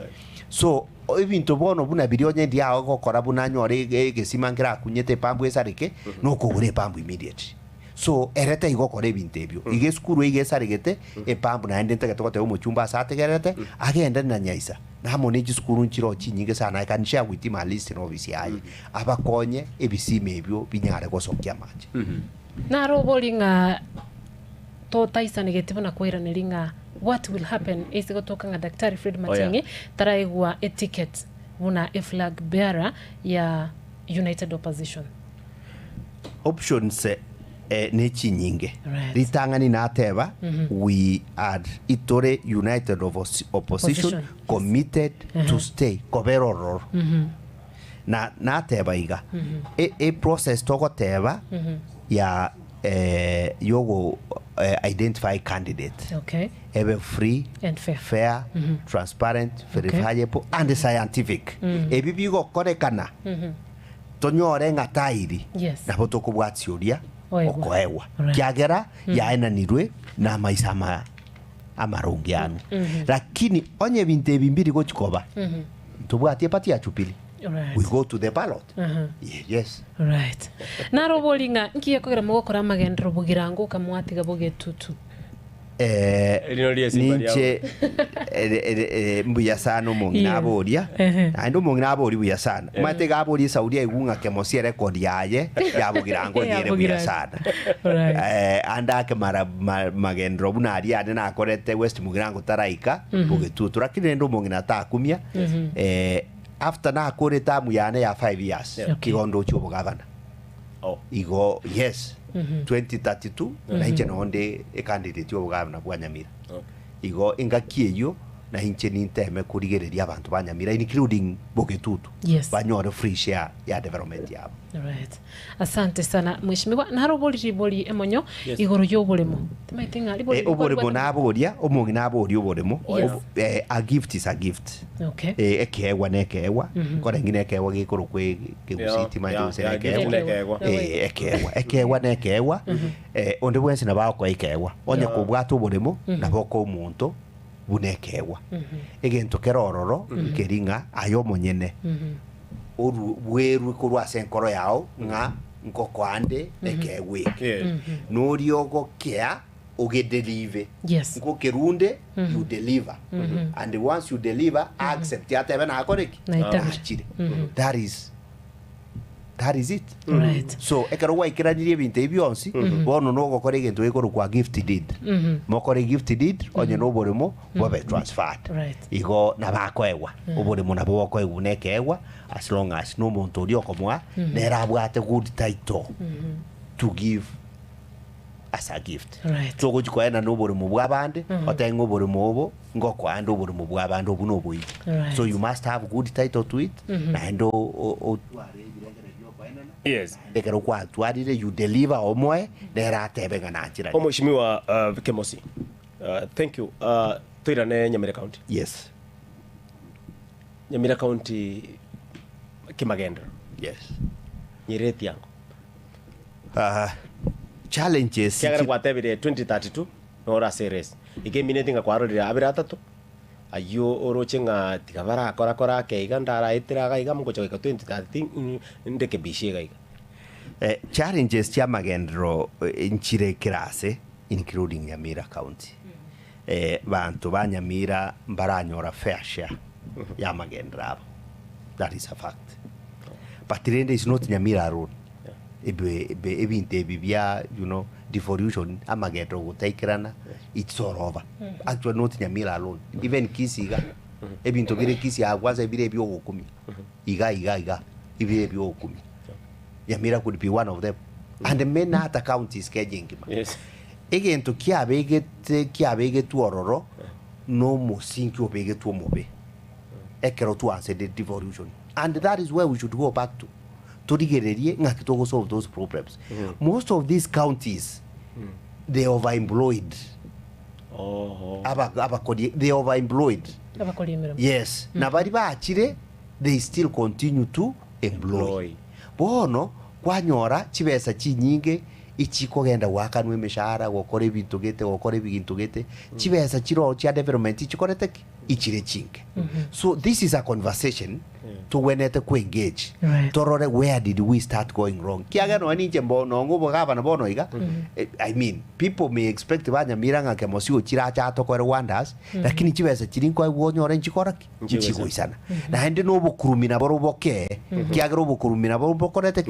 Speaker 3: So ebinto bono buna biri onye ndi aho gokora buna nyore gesima ngira kunyete pambu esareke no kugure pambu immediately. So erete igokora ebinto ebyo igeskuru igesaregete epambu na ndente gatokote umuchumba asategerete agenda na Nyaisa na monegi skuru nchiro chinyinge sana ikanisha witi ma list no office yayi abakonye ebisime ebyo binyare gosokya manje
Speaker 2: na robolinga to taisa negative na kwira nelinga what will happen is gotoka nga Daktari Fred Matiang'i taraigwa etiquette una flag bearer ya United Opposition
Speaker 3: options nechi nyinge ritangani na ateba we are itore United Opposition committed to stay koberoror na ateba iga process toko teba ya yogo identify candidate ebe free
Speaker 2: and
Speaker 3: fair transparent verifiable and scientific ebibigo korekana tonyore ngatairi na botoko bwatsioria okoewa kiagera yaena nirwe na maisama amarungianu lakini onye binte bimbiri gochikoba tubwatie pati ya chupili. We go to the ballot. Yes.
Speaker 2: Right. Naro bolinga nkiye kogera mogokora magendro bugirango kamwatiga bogetutu.
Speaker 3: Ninche mbuya sana mungina aboria ando mungina abori buya sana mate gabori Saudi igunga kemosia record yaye yabugirango nyere buya sana anda ke mara magendro bunari ade na korete West mugirango taraika bugetutu lakini ndo mungina takumia after na koreta muyane ya 5 years kigondo chubo gavana igo yes 2032 na hinche nonde e candidate yo gavana bwa Nyamira igo ingakieyo na hinche ninteme kurigereria abantu ba Nyamira including Bogetutu banyore free share ya development yabo.
Speaker 2: Right. Asante sana mheshimiwa naro boli emonyo igoro yo bolemo timaitinga liboli
Speaker 3: obolemo na aboria omongi na aboria obolemo a gift is a gift.
Speaker 2: Okay.
Speaker 3: Ekewa nekewa kora ngine ekewa gikoro kwe kigusiti mayo ekewa nekewa onde bwense na bako ekewa onye kubwato obolemo na boko omuntu bunekewa egento kerororo keringa ayo monyene oru weru kurwa senkoro yao nga nkoko ande ekewe noriogo kea oge deliver nko kerunde you deliver and once you deliver accept ya tebe na akoreki that is it.
Speaker 2: Right.
Speaker 3: So ekero wa ikiranirie binte ibionsi bono no gokore gento ekoro kwa gift deed mokore gift deed onye no boremo bobe transferred igo na bakoewa oboremo na boko eguneke ewa as long as no monto rio komwa nera bwate good title to give as a gift. So go chikoena no boremo bwabande otengo boremo obo ngoko ando boremo bwabande obu no boyi. So you must have good title to it na ndo
Speaker 1: yes
Speaker 3: ekero kwa twarire you deliver omwe nera tebenga na njira
Speaker 1: mheshimiwa Kemosi thank you tuirane Nyamira County.
Speaker 3: Yes,
Speaker 1: Nyamira County Kimagenda.
Speaker 3: Yes.
Speaker 1: Nyireti yango
Speaker 3: challenges
Speaker 1: kiagara gwatebire 2032 nora series ikeminete kwarorira abira atatu ayo orochenga tikabara kora keiga ndara itiraga iga mugocha 2030 ndeke bishiga iga
Speaker 3: challenges cha magendro nchire kirase including Nyamira County bantu ba Nyamira mbaranyora fair share ya magendra that is a fact but Rende is not Nyamira alone ebinte bibia devolution amagendro gutaikrana it's all over actually not Nyamira alone even Kisii ebinto bire Kisii agwaza ebire byo gukumi iga ibire byo gukumi Nyamira could be one of them and the main other counties kejingima
Speaker 1: yes
Speaker 3: egento kiabege tuororo no mosinki obege tu mobe ekero tu anse the devolution and that is where we should go back to digererie ngakitogo solve those problems. Most of these counties they overemployed they overemployed yes na bari baachire they still continue to employ bono kwanyora chibesa chinyinge ichiko genda wakanwe emishara gokore bitugete gokore bigintugete chibesa chiro cha development ichikorete ichire chinge so this is a conversation to wenete ku engage torore where did we start going wrong kiaga no ninje mbono ngubo gaba na bono iga I mean people may expect Nyamira nga Kemosi chira cha tokore wonders lakini chibesa chirinko wonyore nchikoraki nchiko isana na hende no bukurumina boroboke kiaga bukurumina borobokorete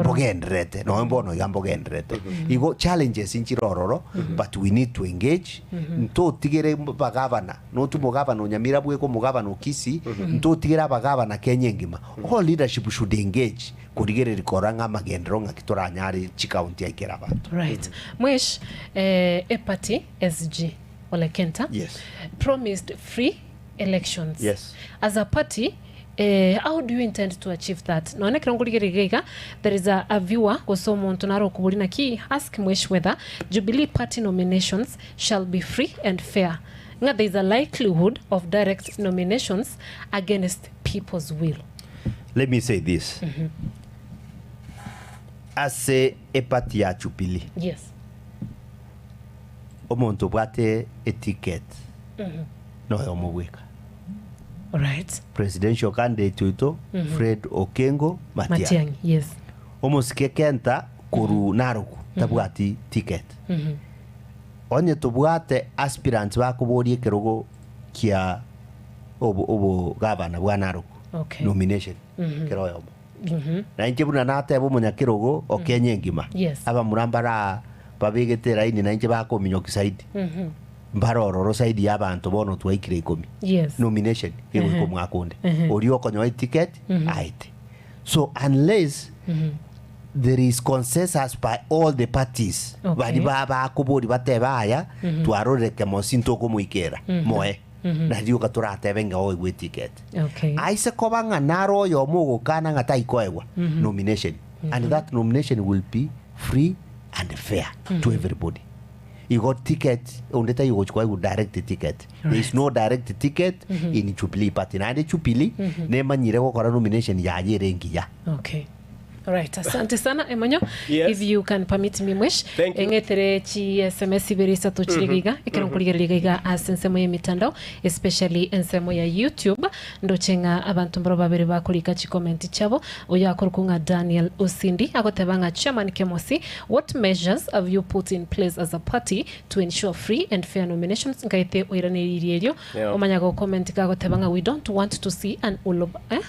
Speaker 3: bogendrete no mbono iga bogendrete igo challenges inchirororo but we need to engage nto tigere bagavana no tumugavana Nyamira bwe ko mugavana Kisii nto tigera bagavana Kenya ngima all leadership should engage kurigere rikoranga magendro ngakitoranyari chikaunti ya Kirabantu.
Speaker 2: Right. Mwesh party SG Ole Kenta promised free elections.
Speaker 3: Yes.
Speaker 2: As a party how do you intend to achieve that? Naona kirongoligerega there is a viewer gosomo ntonaro kubulina ki ask Mwesh whether Jubilee party nominations shall be free and fair. There is a likelihood of direct nominations against people's will.
Speaker 3: Let me say this. ase epati ya Jubilee
Speaker 2: Yes.
Speaker 3: omuntu bwate eticket no yomugwika
Speaker 2: All right.
Speaker 3: presidential candidate wito Fred Okengo Matiang'i.
Speaker 2: Matiang'i, yes.
Speaker 3: Omusike kenta kuru Naruku tabwati ticket onye tubwate aspirants bakuborie kerogo kia obo gavana bwa Naruku
Speaker 2: Okay.
Speaker 3: nomination kero yomo na inje buna natebo munya kerogo okenye ngima
Speaker 2: Yes.
Speaker 3: aba murambara babigete raini na inje bakominyoki side mbarororo side y'abantu bono twaikire 10
Speaker 2: Yes.
Speaker 3: nomination kego ko mwakonde ori okonyo ticket aite so unless there is consensus by all the parties bali baba kuburi batebaya twarore kemosinto ko muikera moe na dio katuratebenga oigwe ticket
Speaker 2: Okay.
Speaker 3: aise kobanga naro yo mugo kana ngata ikoegwa nomination and that nomination will be free and fair to everybody. You got ticket ondeta you go direct ticket. There is no direct ticket in Jubilee party na Jubilee ne manyire ko kora nomination ya yerengi ya.
Speaker 2: Okay. All right, asante sana Emonyo.
Speaker 1: Yes.
Speaker 2: If you can permit me mwish.
Speaker 1: Thank you.
Speaker 2: Engetere chi SMS Ibere tuchirigiga ekero kuligeriga asensemo ye mitandao especially ensemo ya YouTube ndo chenga abantu mbro babere bakulika chi comment chabo oya akorukunga Daniel Osindi agotebanga chairman Kemosi, what measures have you put in place as a party to ensure free and fair nominations ngaite oiraniririo omanyago comment kagotebanga we don't want to see an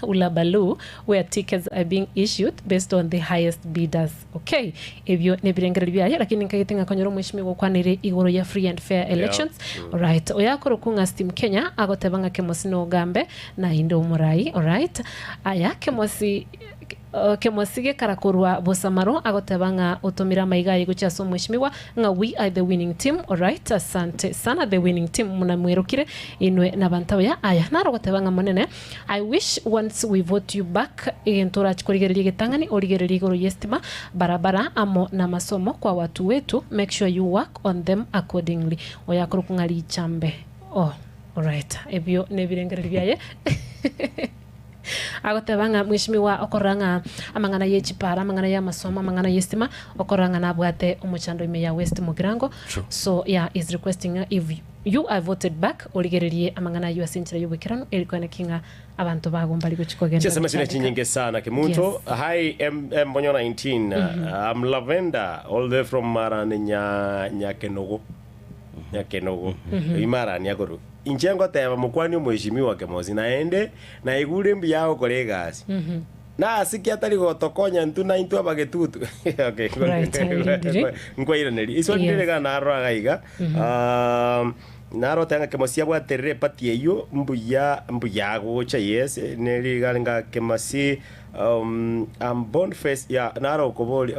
Speaker 2: ulabalu where tickets are being issued based on the highest bidders. Okay, ebyo nebirengera byaye lakini nkayitinga konyoro mwishimiwa kwanire igoro ya free and fair elections. All right, oyakoro kunga Steam Kenya agotebanga Kemosi no gambe na indo murai. All right, aya Kemosi Kemosige karakorwa bosamaro agotebanga otomira maigaye guchaso mwishimiwa nga we are the winning team. All right, asante sana the winning team munamwirukire inwe nabantabya aya narogotebanga monene. I wish once we vote you back entora chikorigererie gitangani origererie igoro yestima barabara amo na masomo kwa watu wetu, make sure you work on them accordingly. Oyakoro kungali chambe. Oh, all right, ebyo nebirengererie byaye agotebanga mwishimiwa okoranga amangana yechipara amangana ya masoma amangana yestima okoranga nabwate umuchando ime ya West Mugirango. So yeah, is requesting if you are voted back origererie amangana yu asinchira yubikirano elikwana kinga abantu bagombali guchikogenda.
Speaker 1: Chesa masina chinyinge sana Kemunto.
Speaker 2: Yes.
Speaker 1: Hi Mbonyo 19. I'm Lavenda all the way from Marani Nyakenogo. Nyakenogo. Imara Nyagoro. Inchengo teba mukwani mweshimiwa Kemosi naende na igure mbi yao kolegasi na asiki atari gotokonya ntu na intu abagetutu. Okay, ngwaira neri iso ndirega na arwa iga naro tanga Kemosi abwaterere pati eyo mbuya gocha yes neri galinga Kemosi I'm Boniface ya naro koboli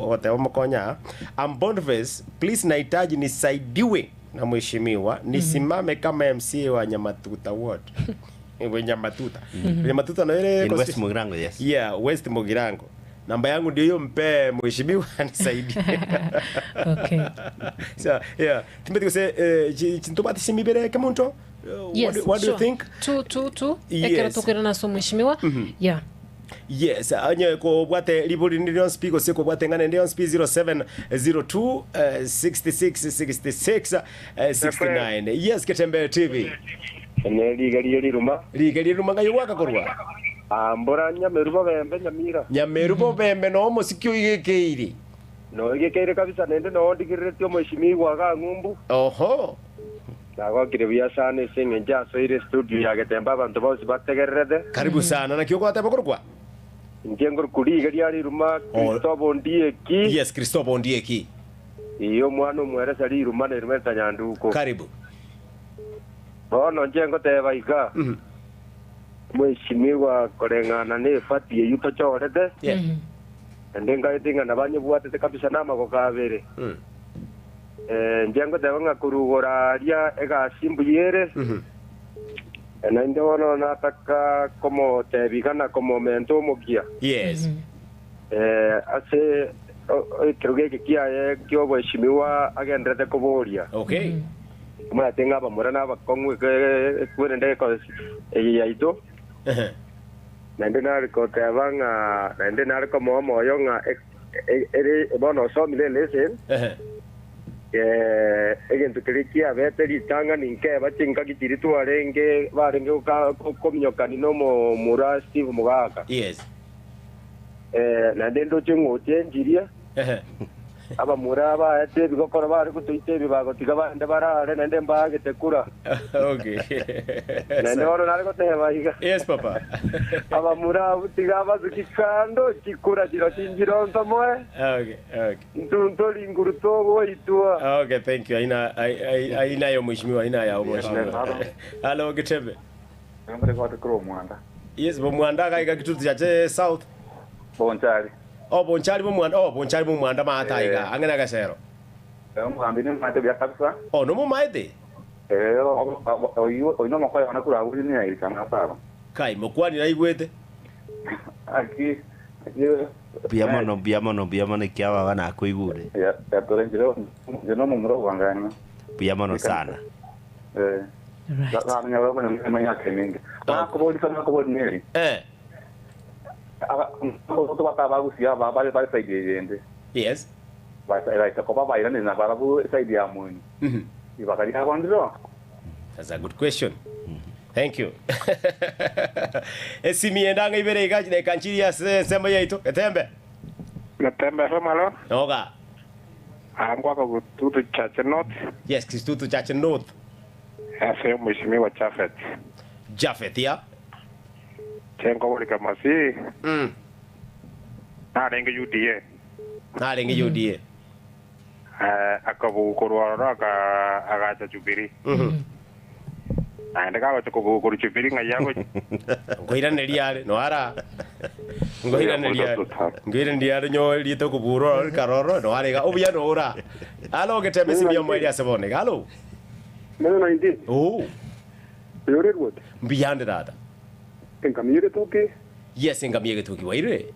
Speaker 1: watawa makonya I'm Boniface please nahitaji nisaidiwe na mheshimiwa nisimame kama MC wa Nyamatuta ward. Ewe Nyamatuta. Nyamatuta na ile
Speaker 3: West Mugirango, yes.
Speaker 1: Yeah, West Mugirango. Namba yangu ndio mpe mheshimiwa nisaidie.
Speaker 2: Okay.
Speaker 1: So, yeah. Timbeti kuse chintobati simibere Kemunto?
Speaker 2: Yes,
Speaker 1: what do you think?
Speaker 2: Tu.
Speaker 1: Yes.
Speaker 2: Ekero tukira naso mheshimiwa. Yeah.
Speaker 1: Yes, anye ko bwate libori ndion speak ko seko bwate ngane ndion speak 0702 66 69. Yes, Getembe TV.
Speaker 8: Ne ligali liruma
Speaker 1: ngayo waka korwa.
Speaker 8: Ambora Nyamerubo bembe Nyamira.
Speaker 1: Nyamerubo bembe no musikyo igekeiri.
Speaker 8: No igekeire kabisa nende no ndigirete omweshimiwa ga ngumbu.
Speaker 1: Oho.
Speaker 8: Nago kiribya sana singe njaso ile studio ya Getembe abantu bose bategererede.
Speaker 1: Karibu sana na kyoko ateba korwa.
Speaker 8: Ngengor kuri gali ruma Kristobo Ndieki.
Speaker 1: Yes, Kristobo Ndieki.
Speaker 8: Iyo mwana mwere sali ruma ne rumeta nyanduko.
Speaker 1: Karibu.
Speaker 8: Bono njengo teba iga. Mweshimiwa korengana ne fati yuto chorede.
Speaker 1: Yeah.
Speaker 8: Ndenga itinga nabanye bwate kabisa nama ko kabere. Njengo teba ngakurugora ria ega simbuyere. Na ndio wana nataka como tebigana como mento mogia.
Speaker 1: Yes.
Speaker 8: Ase kiruge kia kyo bweshimiwa agendete kuboria.
Speaker 1: Okay.
Speaker 8: Mwana tenga ba murana ba kongwe kwende ko yaito. Na ndio na ko tebanga na ndio na ko moyo nga bono so mile lesen egento kirikia beteri tanga ninke bachinga kitiritu arenge barenge komnyokani no mura Steve Mugaka
Speaker 1: yes
Speaker 8: na ndendo chengotie njiria aba muraba ate bigokora bari kutuite bibago tigaba ndabarare nende mbage tekura
Speaker 1: okay
Speaker 8: nende oro nariko tema higa
Speaker 1: yes papa
Speaker 8: aba muraba tigaba zikikando kikura jiro tinjiro ntomoe
Speaker 1: okay
Speaker 8: ntunto linguruto boitua
Speaker 1: okay thank you aina yo mheshimiwa aina ya mheshimiwa hello Getembe
Speaker 4: ngombe kwa tukro mwanda
Speaker 1: yes bo mwanda kaika kitutu cha south
Speaker 4: bonchari
Speaker 1: bonchari bo mwanda mata iga angena gasero
Speaker 4: ngambini mate bya kabisa
Speaker 1: no mu maite
Speaker 4: oino makoya wana kula uri ni ai kana saba
Speaker 1: kai mokwani na igwete
Speaker 4: aki
Speaker 3: biamono kiawa wana kuigure
Speaker 4: ya torenjero no mumro wangana
Speaker 3: biamono sana
Speaker 4: la nya wa na manya kemingi ko bodi kana ko bodi neri ko bata ba gusia ba side yende
Speaker 1: yes
Speaker 4: ba side ko ba ira na ba bu side ya muni ibakari ha kwandiro.
Speaker 1: That's a good question. Thank you. Esimi endanga Ibere igaji na kanchiri ya semba yetu Getembe.
Speaker 9: Getembe famalo.
Speaker 1: Oga.
Speaker 9: Angwa ko tutu chache north.
Speaker 1: Yes, Kristutu chache north.
Speaker 9: Ase mheshimiwa Jafet.
Speaker 1: Jafet ya.
Speaker 9: Chengo wali kama si. Renge UDA.
Speaker 1: Renge UDA.
Speaker 9: Akabu kurwara aga Jubilee. Ande ka ko ko Jubilee ngayago.
Speaker 1: Ngoira neliare no ara. Ngoira neliare nyo lito ko buro karoro no ara ga obia no ora. Alo Getembe simio mweli asebone. Alo.
Speaker 8: Meno 19.
Speaker 1: Oh.
Speaker 8: Yore Ruth.
Speaker 1: Beyond that.
Speaker 8: Enkamire toke.
Speaker 1: Yes, enkamire toke waire.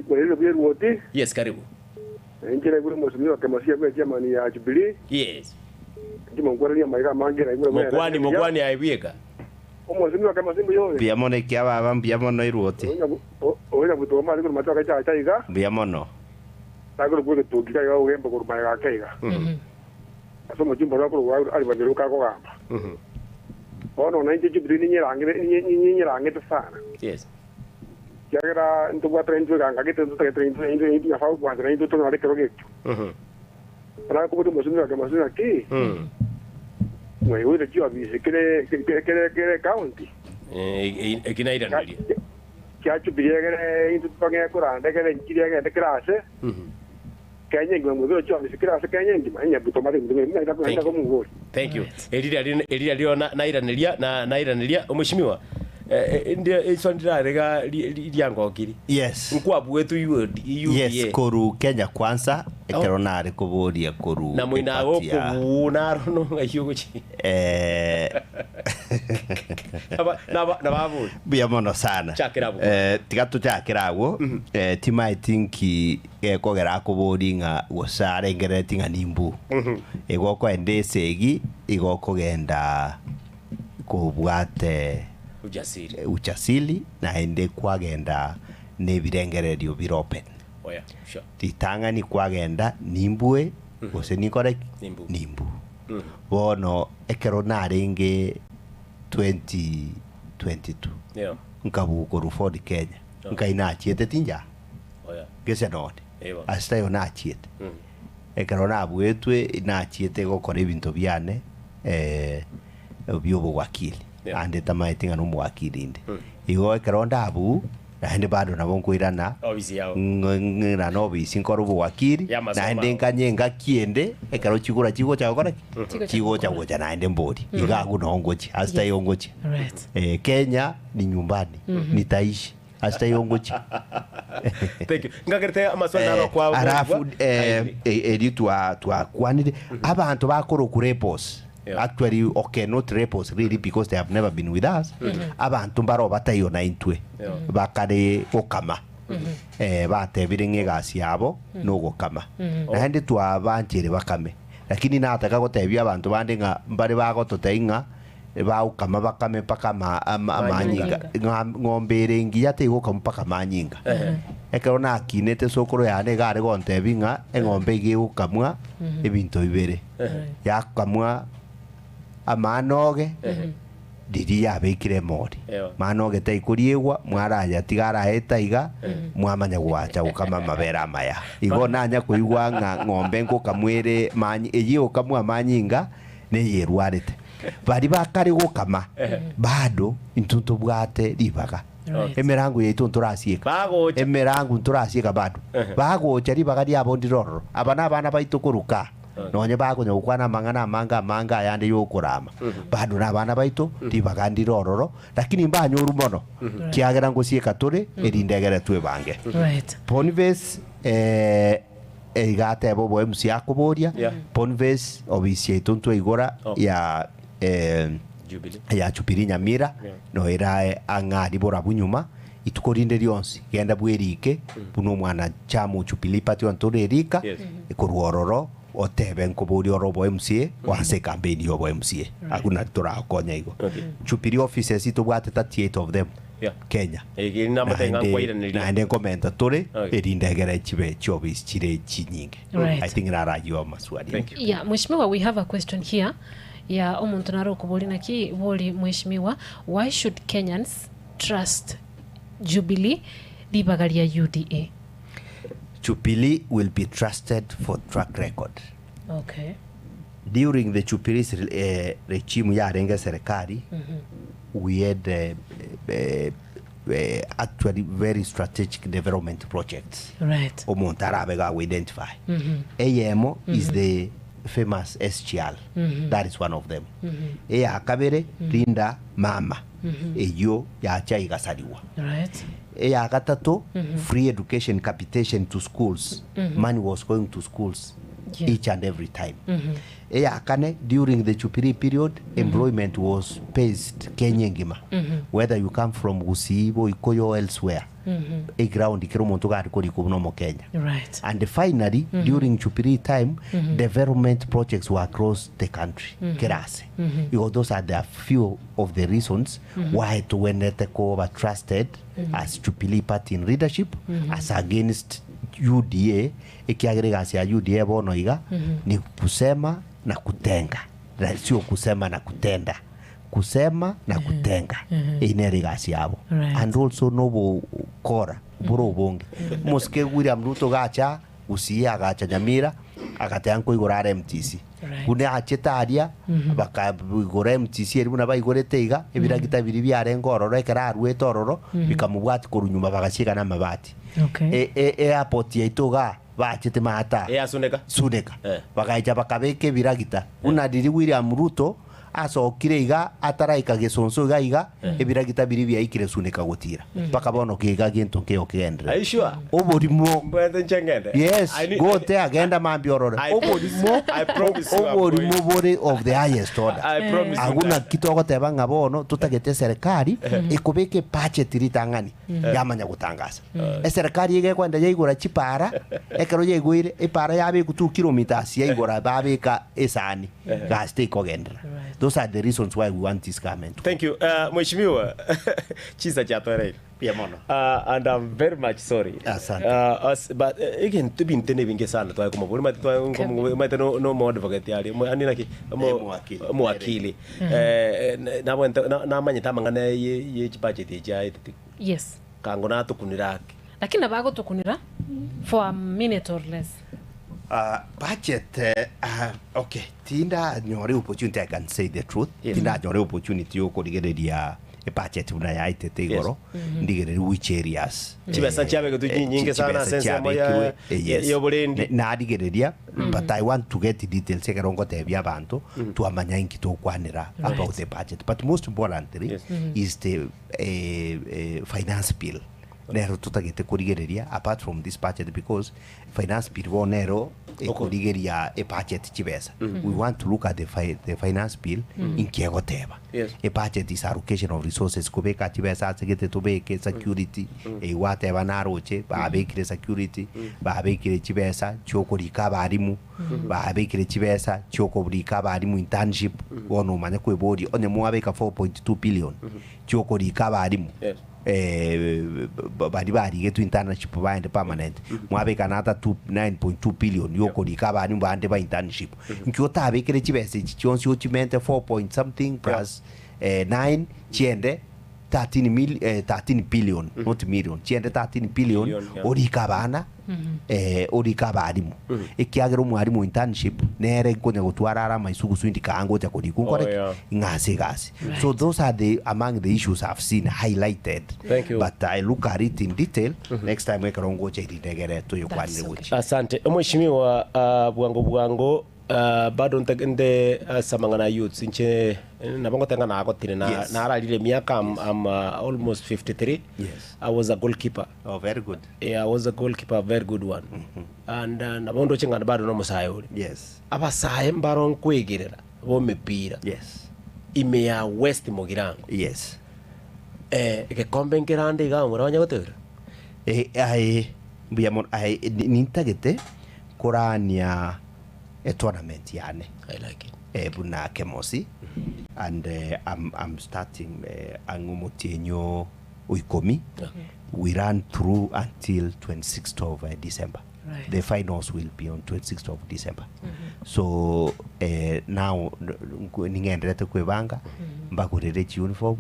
Speaker 8: Waire bia Ruth.
Speaker 1: Yes, karibu.
Speaker 8: Injira gure mheshimiwa kama sia kwa jamani ya Jubilee.
Speaker 1: Yes.
Speaker 8: Ndimo ngora ni maiga mangira igure
Speaker 1: mogwani aibieka.
Speaker 8: Mheshimiwa kama simbo yoye.
Speaker 3: Biamono kiaba bam biamono Ruth.
Speaker 8: Oya butoma ari matoka cha iga.
Speaker 3: Biamono.
Speaker 8: Sagoro gure tugira yo wembo gure maiga kaiga. Aso mujimbo lako ari bandiruka ko gamba. Ono na inje Jubilee ni rangi sana.
Speaker 1: Yes.
Speaker 8: Kira into wa trenjo ganga gitu to trenjo into ya fau kwa trenjo to na kero gitu. Para ko bodo mheshimiwa kama sina ki. Mwe wewe ndio abise kile county.
Speaker 1: Kinaida ndio.
Speaker 8: Kia Jubilee kile into pange kuranda kile nchiria kile klase. Kenya ngwe mwe ndio abise klase Kenya ndi manya butomari ndio ndio ko mungu.
Speaker 1: Thank you. Elira nairanelia mheshimiwa. Ndio isondira rega liangokiri.
Speaker 3: Yes.
Speaker 1: Nkwabu wetu UDA.
Speaker 3: Yes, koru Kenya kwanza ekeronare kuboria koru.
Speaker 1: Na mwina go kubuna rono ngayugochi. Na babu.
Speaker 3: Biamono sana.
Speaker 1: Chakirabu.
Speaker 3: Tigatu chakirabu. Tima tinki kogera kuboringa gosare ngeretinga nimbu. Egoko endesegi igoko genda kubwate uchasili na ende kwagenda nebirengererio biropen.
Speaker 1: Oh yeah, sure.
Speaker 3: Titanga ni kwagenda nimbue ose ni correct nimbu. Bono ekeronare nge 2022.
Speaker 1: Yeah.
Speaker 3: Nkabu ko Ruford Kenya. Nkaina chiete tinja.
Speaker 1: Oh yeah.
Speaker 3: Gese node.
Speaker 1: Ewa.
Speaker 3: Asta yo na chiete. Ekerona bwetwe na chiete go kore bintu biane obyobo wakili. Ande tamaitinga no mwakili inde. Igo ekeronda abu na bado na bonko irana
Speaker 1: obisi yao
Speaker 3: ngira no bisi nkoro wakili na ende nkanyenga kiende ekero chigura chigo cha gora chigo cha goja na ende mbodi igagu no ngochi hasta yongochi Kenya ni nyumbani nitaishi hasta yongochi.
Speaker 1: Thank you. Ngagerete amaswali naro kwa
Speaker 3: arafu editwa kwanide abantu bakoro kurepos. Yeah. Actually, okay, not repos really because they have never been with us. Abantu mbaro batayo na intwe. Bakare okama. Bate biringe gasi yabo no gokama. Na hende twa banjire bakame. Lakini nataka gotebia abantu bande nga mbare bago toteinga ba ukama bakame paka amanyinga. Ngombe rengi yate gokama paka amanyinga. ekerona akinete sokoro yane gare gontebinga eng'ombe igigukamwa ebinto ibere yakamwa amanoge didi yabekire mori manoge taikuriegwa mwaraya tigara etaiga mwamanya gwacha gukama mabera maya igo nanya kuigwa ng'ombe nkukamwire manyi eyi ukamwa manyinga ne yerwarete bari bakari gukama bado intuntu bwate ribaga emerangu yaitu nturasieka emerangu nturasieka bado bagocha ribaga ryabondiroro abana abana baitu kuruka nonye bago nyukwana manga yande yokurama bado nabana baitu tibagandirororo lakini mbanyoru mono kiagera ngosieka turi erindegere twe bange Ponves igate bobo MC yakuboria Ponves obisi tuntu igora ya ya Jubilee Nyamira no irae angadi bora bunyuma itukorinde ryonsi genda bwerike buno mwana chamu Jubilee pati ontorerika ikuruororo otebe nkobori orobo MCA wase campaign yobo MCA akuna turakonya igo Jubilee offices itubwate 38 of them Kenya na ende komenta tore erindegere chibe chobis chire chinyinge I think narayo maswali
Speaker 2: mheshimiwa we have a question here ya omuntu naro kuboli naki boli mheshimiwa why should Kenyans trust Jubilee libagaria UDA?
Speaker 3: Jubilee will be trusted for track record.
Speaker 2: Okay.
Speaker 3: During the Jubilee regime ya renga serikali, we had actually very strategic development projects.
Speaker 2: Right.
Speaker 3: Omontarabega we identify. AMO is the famous SGL. That is one of them. Eya kabere Linda Mama. Eyo ya chaiga saliwa.
Speaker 2: Right.
Speaker 3: Eya gatatu free education capitation to schools. Money was going to schools each and every time. Eya kane during the Jubilee period employment was based Kenya ngima. Whether you come from Gusibo, Ikoyo, elsewhere. A ground ikirumuntu gari kuri kubuno Kenya.
Speaker 2: Right.
Speaker 3: And finally during Jubilee time development projects were across the country. Kerase. Because those are the few of the reasons why to when Ekeonga trusted as Jubilee party in leadership as against UDA ikiagregasi ya UDA bono iga ni kusema na kutenga. Sio kusema na kutenda. Kusema na kutenga inerigasi yabo and also nobo kora buro bonge muske William Ruto gacha usia gacha Nyamira akatanko igora MTC kune achetaria bakagora MTC eri buna bayigorete iga ebiragita biri byarengo ororo ekara arwete ororo bikamubwati korunyuma bagashika na mabati airport yaitoga bachete mata suneka bagaija bakabeke biragita unadiri William Ruto asokire iga ataraika gesonso iga ebiragita biri byaikire suneka gutira bakabono kiga gintu kyo kigendera
Speaker 1: aishwa
Speaker 3: oborimo
Speaker 1: mbwete nchengende
Speaker 3: yes go there agenda mambi ororo oborimo
Speaker 1: I promise
Speaker 3: oborimo bore of the highest order
Speaker 1: I promise
Speaker 3: aguna kitogo teba ngabono tutagete serikali ikubeke budget ritangani yamanya gutangaza serikali ige kwenda yaigura chipara ekero yaiguire ipara yabe gutu kilometers yaigura babeka esani gaste kogendera. Those are the reasons why we want this government.
Speaker 1: Thank you. Mheshimiwa Chinsa chatore. And I'm very much sorry. But again to be intended vinge sana twa kumaburi mate no more advocate yali ani naki mo akili na manyita mangana ye budget ya
Speaker 2: yes
Speaker 1: kango na tukuniraki
Speaker 2: lakini nabago tukunira for a minute or less.
Speaker 3: Budget okay tinda nyore opportunity I can say the truth tinda nyore opportunity yo korigereria a budget una yaite tegoro ndigere which areas
Speaker 1: chibesa chabe ko nyinge sana sense moya yo burendi
Speaker 3: na digereria but I want to get details ekerongo tebya abantu to amanya inkito kwanira about the budget but most importantly is the finance bill. Nero tutagete kurigereria apart from this budget because finance bill wo nero kurigeria a budget chibesa. We want to look at the finance bill in kiegoteba. A budget is allocation of resources kubeka chibesa segete tubeke security whatever naroche babekire security babekire chibesa chokorika barimu babekire chibesa chokorika barimu internship wono manya kwebodi onye mwabeka 4.2 billion chokorika barimu bari getu internship baende permanent mwabe kanata 9.2 billion yoko likaba ni baende ba internship nkyo tabe kire chibese chionsi uchimente 4 point something plus 9 chiende 13 billion not million chiende 13 billion orikabana orikaba arimu ikiagero mwarimu internship nere konya gutwara ara maisugu swindi kango cha kodiku correct ngase gase. So those are the among the issues I've seen highlighted.
Speaker 1: Thank you.
Speaker 3: But I look at it in detail next time wekarongo cha itegere to yokwani wuchi.
Speaker 1: Asante mheshimiwa bwango bado ntegende samangana youths nche nabongo tenga na agotire na aralile miaka I'm almost 53.
Speaker 3: Yes.
Speaker 1: I was a goalkeeper.
Speaker 3: Oh, very good.
Speaker 1: Yeah, I was a goalkeeper, a very good one. And nabondo chinga bado no musayo.
Speaker 3: Yes.
Speaker 1: Abasaye mbaron kwegirira bo mepira.
Speaker 3: Yes.
Speaker 1: Ime ya West Mugirango.
Speaker 3: Yes.
Speaker 1: Gekombe ngirande ga muranya gotera.
Speaker 3: Biyamon nintagete korania a tournament yani.
Speaker 1: I like it.
Speaker 3: Buna kemosi and I'm starting angumotienyo uikomi. We ran through until 26th of December.
Speaker 2: Right.
Speaker 3: The finals will be on 26th of December. So now ningendete kwebanga mbagurere uniform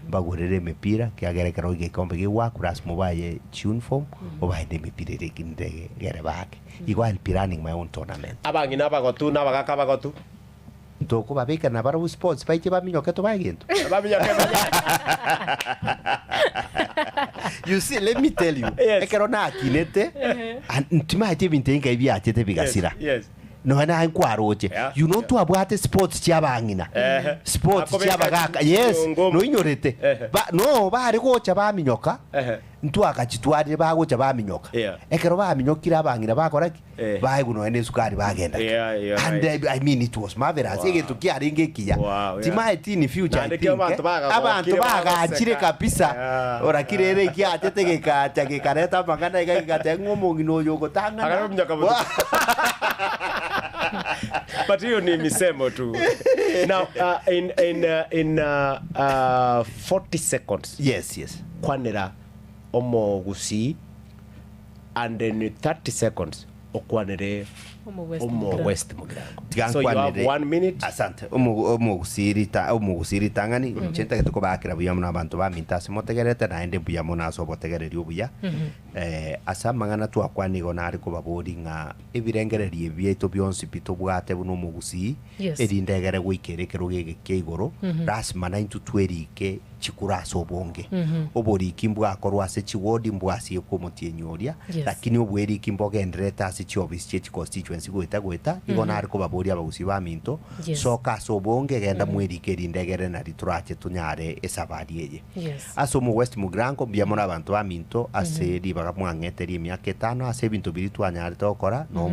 Speaker 3: mbagurere mepira kiagere karoge kombe giwa kuras mobile uniform obaide mepira rekindege gere bake igual planning my own tournament
Speaker 1: Abangi nabagotu nabagaka bagotu
Speaker 3: Toko babeka na bara sports baite baminyoka to bagento. You see, let me tell you. Ekerona kinete and ntimaite bintenga ibiate bigasira.
Speaker 1: Yes.
Speaker 3: No hana hankwaroje. You know to abwate sports cyabangina. Sports cyabagaka. Yes. No inyorete. Ba no bari gocha baminyoka. Ntu akachitwari bagocha baminyoka. Ekero baminyokira bangina bakora ki. Baiguno no ene sukari bagenda. And I mean it was marvelous. Ege tukiari ngekiya. Timaite in future. Abantu bagachire kabisa. Ora kirere kiate tegeka tagekareta bangana igagate ngomongino yogo tanga.
Speaker 1: But hiyo ni misemo tu. Now in 40 seconds.
Speaker 3: Yes.
Speaker 1: Kwanera omo gusi and in 30 seconds okwanere omo West Mugirango. So you have 1 minute.
Speaker 3: Asante. Omo gusiri tangani nchenta ketuko bakira buya muna abantu bamintase motegerete na ende buya muna so botegereri obuya. Asa mangana tu akwani gonari ko babodi nga ebirengererie bieto byonsi pito bwate buno mugusi erindegere gwikere keroge keigoro rasma 9 to 20 ke chikura sobonge obori kimbwa korwa se chiwodi mbwasi ko motienyoria lakini obweri kimboge endreta se chiobis che constituency gweta igonari ko babori abagusi ba minto soka sobonge genda mweri kerindegere na ritrache tunyare esabari eye aso mu West Mugirango byamona abantu ba minto ase ribaga mwangeteri myaka 5 ase bintu biri twanyare tokora no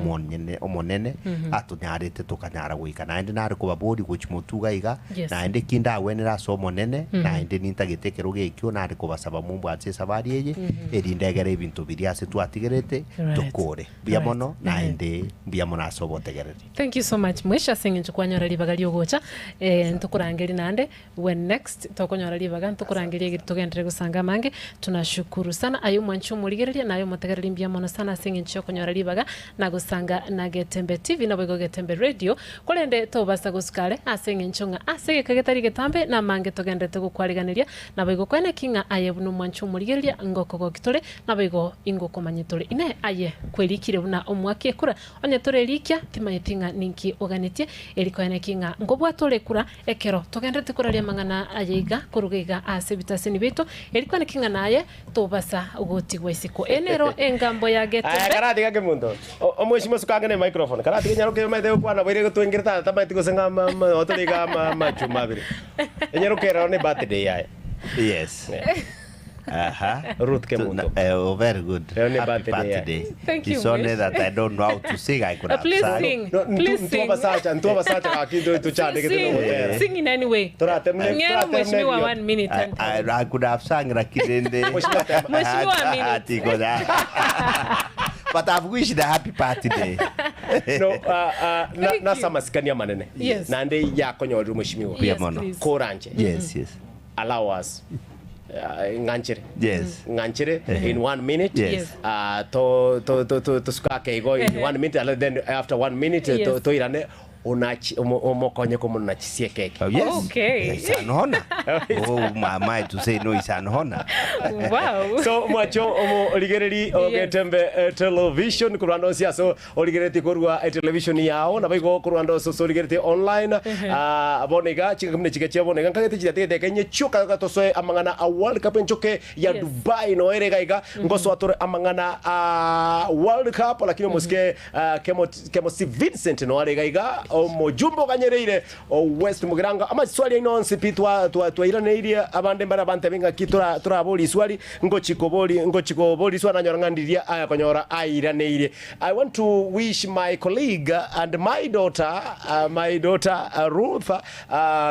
Speaker 3: omonene atunyarete tukanyara gwika na ende nari ko babori gochimotuga iga na ende kinda wenera so monene na ende nintagetekero gekyo nari ko basaba mumbu ase sabari eye erindegere bintu biri ase twatigerete tukore byamono na ende byamona so botegerere.
Speaker 2: Thank you so much mwisha singi chukwanyora libaga lyogocha ntukurangeri nande when next tokonyora libaga ntukurangeri gitugendere gusanga mange tunashukuru sana ayo mwanchu muligereria nayo mutegereri byamona sana singi chokonyora libaga na gusanga na Getembe TV na bego Getembe Radio kolende tobasa guskale asingi nchonga asege kagetari getambe na mange togendete gukwariganiria na bego kwene kinga aye bunu mwanchu muligereria ngoko gitore na bego ingoko manyitore ine aye kwelikire buna omwake kura onye tore likia timayetinga ninki oganitie eliko ene kinga ngobwa tore kura ekero togendete kuraria mangana ayeiga kurugeiga asebitase nibeto eliko ene kinga naye tobasa ugoti gwesiko enero engambo ya Getembe
Speaker 1: karati ga Kemunto omweshimo sukangene microphone karati nyaruke maithe kwana bwire gutwingirta tamaiti gusenga otoliga machuma bire enyarukera ne birthday yae.
Speaker 3: Yes.
Speaker 1: Ruth Kemunto.
Speaker 3: Oh, very good. Happy birthday.
Speaker 2: Thank you.
Speaker 3: It's only that I don't know how to sing. I could have
Speaker 2: please
Speaker 3: sang.
Speaker 2: sing. Please sing. Sing in any way. Mheshimiwa 1 minute.
Speaker 3: I could have sang Rakidende.
Speaker 2: Mheshimiwa minute.
Speaker 3: But I've wished a happy birthday.
Speaker 1: No, nasa masikania manene.
Speaker 2: Yes.
Speaker 1: Nande yako nyoru mheshimiwa.
Speaker 3: Yes,
Speaker 1: Koranje.
Speaker 3: Yes.
Speaker 1: Allow us nganchire.
Speaker 3: Yes.
Speaker 1: Nganchire in 1 minute.
Speaker 3: Yes.
Speaker 1: To skake go in 1 minute, and then after 1 minute to irane omokonye komunachisie keke.
Speaker 3: Oh, yes.
Speaker 2: Okay.
Speaker 3: Isano hona. Oh, my to say no Isano hona.
Speaker 2: Wow.
Speaker 1: So mwacho oligereri Getembe Television kurando siaso oligereti korwa television yao na baigo kurando so oligereti online abonega chikamne chikachia bonega kagete chitete kenye chuka gatosoe amangana a World Cup nchoke ya Dubai no erega iga ngoso atore amangana World Cup lakini moske kemo si Vincent no erega iga mojumbo kanyereire West Mugiranga ama swali ino nsipitwa irane iria abande mbara bante benga kitura turaboli swali ngochikoboli swana nyorangandiria aya konyora airane irie. I want to wish my colleague and my daughter Ruth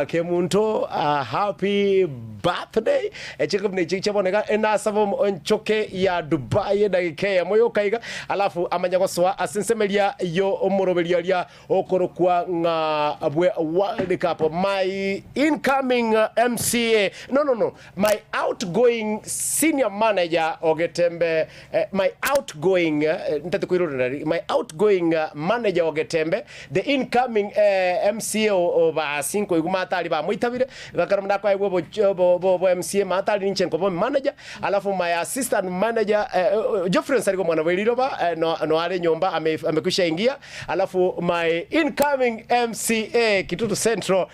Speaker 1: Kemunto happy birthday. Chikobne chichabonega enasavo nchoke ya Dubai dakike ya moyo kaiga alafu amanyagoswa asensemelia yo omorobelia okorokwa nga abwe World Cup. My incoming MCA my outgoing senior manager Getembe my outgoing manager Getembe, the incoming MCA over 5 igumatali ba muitabire gakaramda kwa bo MCA matali nichenko bo manager alafu my assistant manager Geoffrey Nsarigo mwana weliro ba no ale nyomba amekwisha ingia alafu my incoming MCA Kitutu Central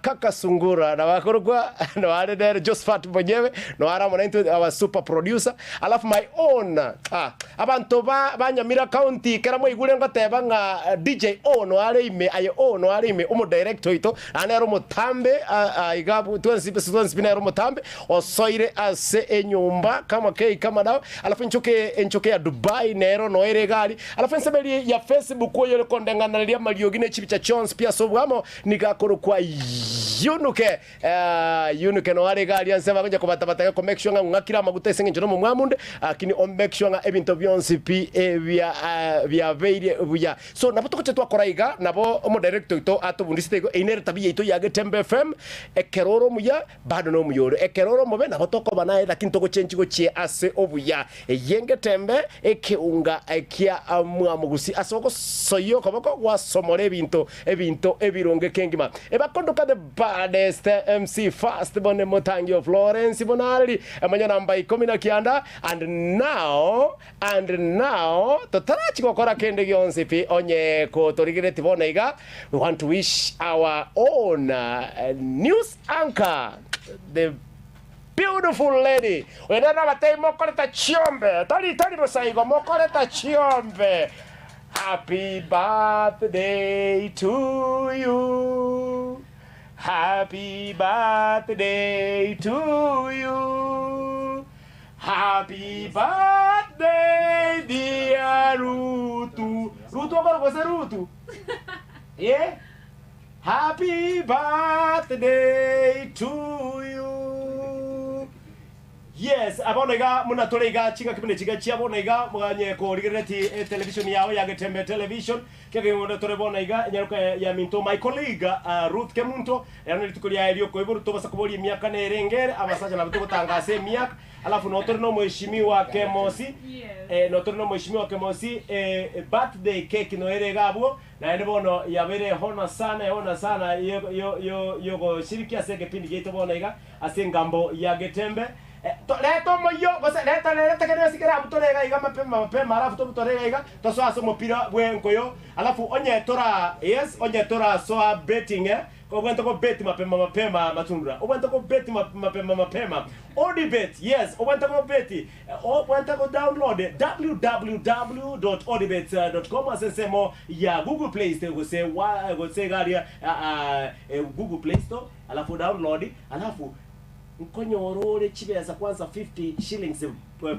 Speaker 1: Kaka Sungura na wakorogwa no ale there Josephat Bonyewe no ara mwana into our super producer alafu my own abantu ba Nyamira County keramo igure ngoteba nga DJ no ale ime umo director ito anero mutambe igabu tuansipe spina ero mutambe osoire ase enyumba kama dawo alafu nchoke ya Dubai nero no eregali alafu nsebeli ya Facebook koyo kondengana lia maliogine chipicha chons pia sobwamo nikakoro kwa yunuke no aregali ansema kwenye kubatabata ko make sure nga ngakira maguta esenge mu mwamunde akini on make sure nga ebinto byonsi pi vya veire buya so nabuto ko twakoraiga nabo omo director ito atubundisite ko inere tabiye ito ya Getembe FM ekeroro muya bado no muyoro ekeroro mobe na hotoko banaye lakini toko chenchigo chie ase obuya yengetembe Ekeonga ekia amwamugusi asoko soyo koboko wasomore ebinto ebironge kengima ebakondoka the baddest MC fast bone motangio Florence Bonali amanya namba 10 kianda and now totarachi kokora kende gyonse pi onye ko torigireti bonaiga. We want to wish our own news anchor, the beautiful lady. Wenana batei mokoreta chiombe. Tali bosaigo mokoreta chiombe. Happy birthday to you. Happy birthday to you. Happy birthday dear Ruth. Ruth okoro Ruth. Yeah. Happy birthday to you. Yes, abonega munatolega chinga kipindi chiga chiabonega mwanye ko ligereti television yao ya Getembe Television kege munatore bonega nyaruka ya minto my colleague Ruth Kemunto yani litukulia elio ko iburu tobasa kuboli miaka na erengere abasaja na butuko tangase miaka alafu notori no mheshimiwa Kemosi notori no mheshimiwa Kemosi birthday cake no eregabo na ene bono yabere hona sana yo go shirikia se kipindi geto bonega ase ngambo ya Getembe leto moyo gosa leta kene sikira mutorega iga mapema alafu mutorega iga toso aso mopira bwenkoyo alafu onye tora soa betting Obwento ko bet mapema matundura. Obwento ko bet mapema. Odibet, yes. Obwento ko bet. Obwento ko download www.odibet.com asensemo ya Google Play Store go say garia Google Play Store alafu download alafu nkonyorore chibeza kwanza 50 shillings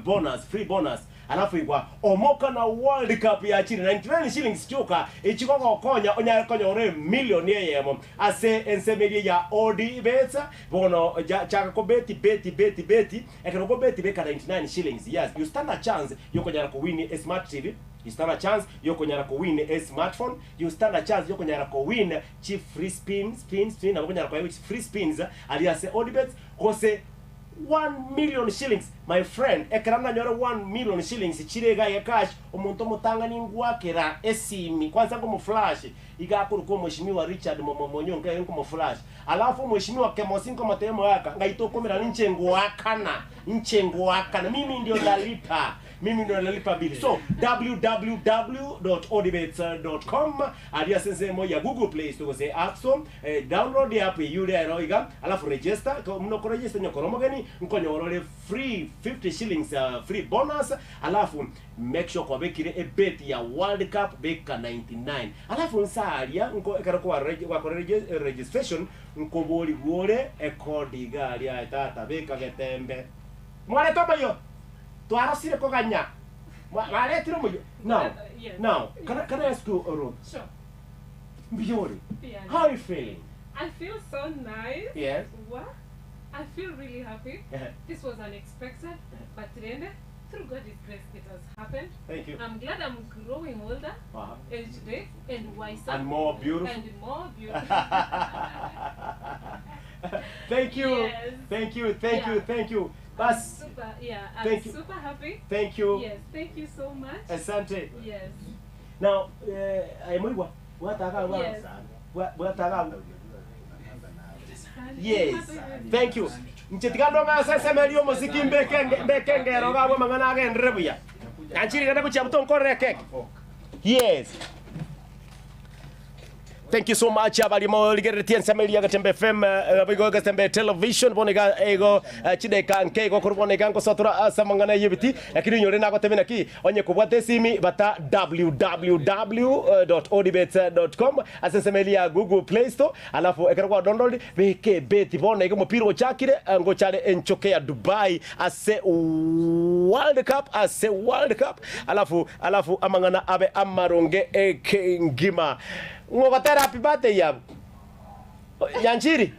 Speaker 1: bonus, free bonus. Alafu igwa omoka na World Cup ya chini 99 shillings choka ichikoko konya onya konyore million yemo ase ensemerie ya Odibet bono chaka ko beti ekero ko beti beka 99 shillings. Yes, you stand a chance yoko nyara ko win a smart TV. You stand a chance yoko nyara ko win a smartphone. You stand a chance yoko nyara ko win chief free spin na yoko nyara ko free spins alias Odibet kose 1 million shillings my friend ekrana nyore 1 million shillings chirega ya cash omuntu mutangani ngwakera esimi kwanza ngo mu flash igakuru ko mheshimiwa Richard Momonyonga ngo mu flash alafu mheshimiwa Kemosinko matemo yaka ngaitokomera nchengo akana mimi ndio nalipa bili. So www.odebates.com adia sense moja Google Play Store say app store download the app yule aroiga alafu register mnoko register nyokoromo gani nkonyorole free 50 shillings free bonus alafu make sure kwa bekire a bet ya World Cup beka 99 alafu nsalia nko ekarako registration nko boli gole ekodi gali ya tata beka Getembe mwale toba yo twarasire ko ganya mwale tiro mo now can I ask you Ruth?
Speaker 2: Sure.
Speaker 1: Biori,
Speaker 2: Yeah.
Speaker 1: how are you feeling?
Speaker 2: I feel so nice.
Speaker 1: Yes.
Speaker 2: What? I feel really happy. This was unexpected, but then through God's grace it has happened.
Speaker 1: Thank you.
Speaker 2: I'm glad I'm growing older each day and wiser
Speaker 1: And more beautiful.
Speaker 2: And more beautiful.
Speaker 1: Thank you.
Speaker 2: Yes.
Speaker 1: Thank you.
Speaker 2: I'm super happy.
Speaker 1: Thank you.
Speaker 2: Yes, thank you so much.
Speaker 1: Asante.
Speaker 2: Yes.
Speaker 1: Now, what yes. Thank you. Nchitikando nga sasa melio muziki mbekengero gawe mangana agendrebuya. Anchiri kada kuchabuto nkore keke. Yes. Thank you so much abalimo ligeretia nsamelia Getembe FM bigo Getembe Television bonega ego chideka nkego kurbonega ngo sotura asamangana yibiti lakini nyore nako temena ki onye kubwate simi bata www.odebates.com asensemelia Google Play Store alafu ekerwa download beke beti bonega mupiro chakire ngo chale enchokea Dubai ase World Cup alafu amangana abe amaronge ekengima ngokatera happy birthday yabo Nyanchiri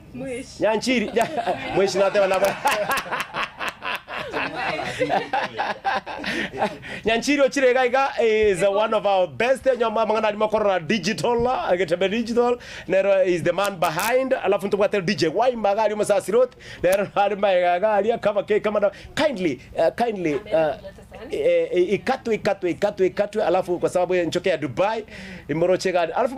Speaker 1: mwishi natewa naba Nyanchiri ochirega iga is one of our best nyoma mangana limakora digital Getembe digital nero is the man behind alafu ntubwate DJ Waimba gali masasirot nero hali magali kama kama kindly ikatwe alafu kwa sababu nchokea Dubai imorochega alafu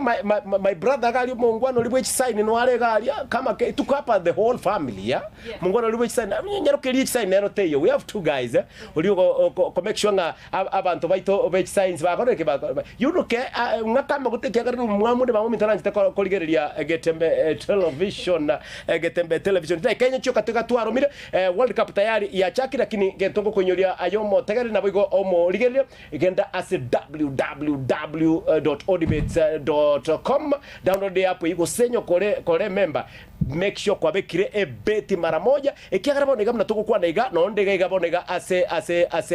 Speaker 1: my brother gali mungwano libwe sign no ale gali kama tuko hapa the whole family mungwano libwe sign nyarokeli sign nero teyo we have two guys ulio ko make sure nga abantu baito be signs bakoreke yunuke ngakamba gutekya gari mwamude bamu talanta ko ligereria Getembe Television Kenya choka tukatwarumire World Cup tayari ya chaki lakini gentongo konyolia ayomo tegari na bigo omo ligereria igenda as www.odebates.com download the app iko senyo kore member make sure kwa bekire ebeti mara moja ekiagara bonega mna tuko kwa naiga no ndega iga bonega ase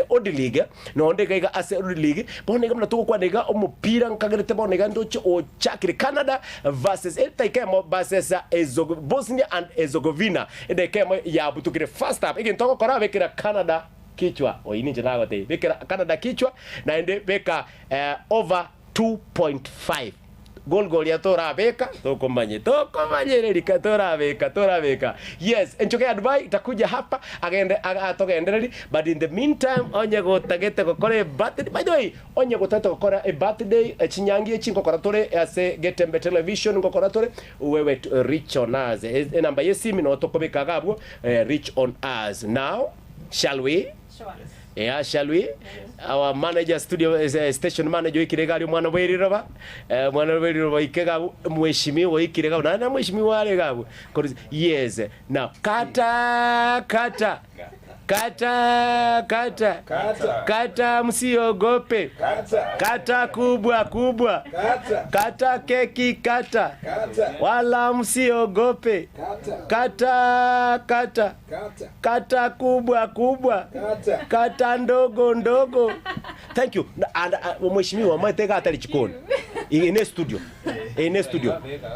Speaker 1: Odi League no ndega iga ase Odi League bonega mna tuko kwa naiga omupira nkagerete bonega ndocho o chakire Canada versus etakemo versus Bosnia and Herzegovina edekemo ya butukire first up igintoko kora bekira Canada kichwa oini jinago te bekira Canada kichwa na ende beka over 2.5 gol ya tora beka tokomanye lika tora beka yes enchokea Dubai itakuja hapa agende atoka endereli but in the meantime onye gotagete kokore birthday by the way onye gotagete kokora a birthday chinyangie chingo koratore ase Getembe Television ngokora tore wewe reach on us number yesimi no tokobeka gabwo reach on us now shall we?
Speaker 2: Sure.
Speaker 1: Yeah, shall we? Yes. Our manager, station manager, ikirega mwana weriroba. Mwana weriroba ikega mheshimiwa ikirega na mheshimiwa alega. Yes. Now kata msiogope. Kata kubwa. Kata keki kata. Wala msiogope. Kata kubwa. Kata ndogo. Thank you. And mheshimiwa mateka atali chikoni. In studio.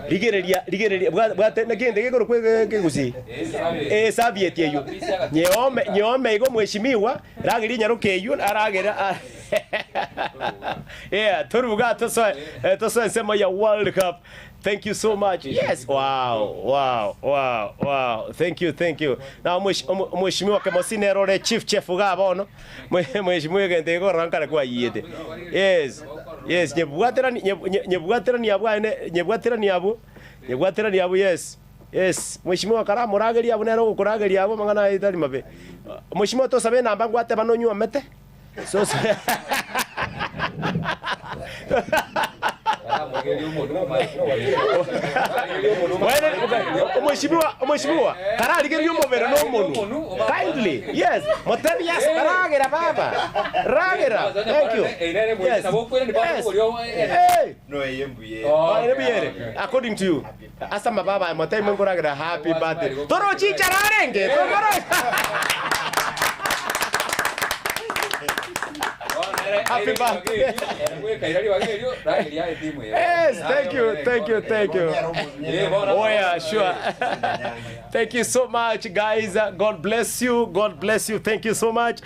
Speaker 1: Ligerelia bwate nagende geko kwekuzi. Sabiet yeyo. Nyome igo mheshimiwa ragiri nyarukeyo aragera. Yeah, turuga to so sema ya World Cup Thank you so much. Yes. Wow. Thank you. Now mheshimiwa Kemosine role chief chef gabono. Mheshimiwa Gentego rankara kwa yede. Yes, nyebwatera ni abu yes. Mheshimiwa Karamu rageria abu nero kurageria abu mangana itali mabe. Mheshimiwa to sabe namba ngwate banonyu amete. So Mheshimiwa karari geri yo mobere no monu kindly yes motari yes ragera baba ragera thank you yes no yembuye according to you asa mababa motari mungu ragera happy birthday toro chicha rarenge happy birthday. Yes, thank you. Oh yeah, sure. Thank you so much, guys. God bless you. Thank you so much.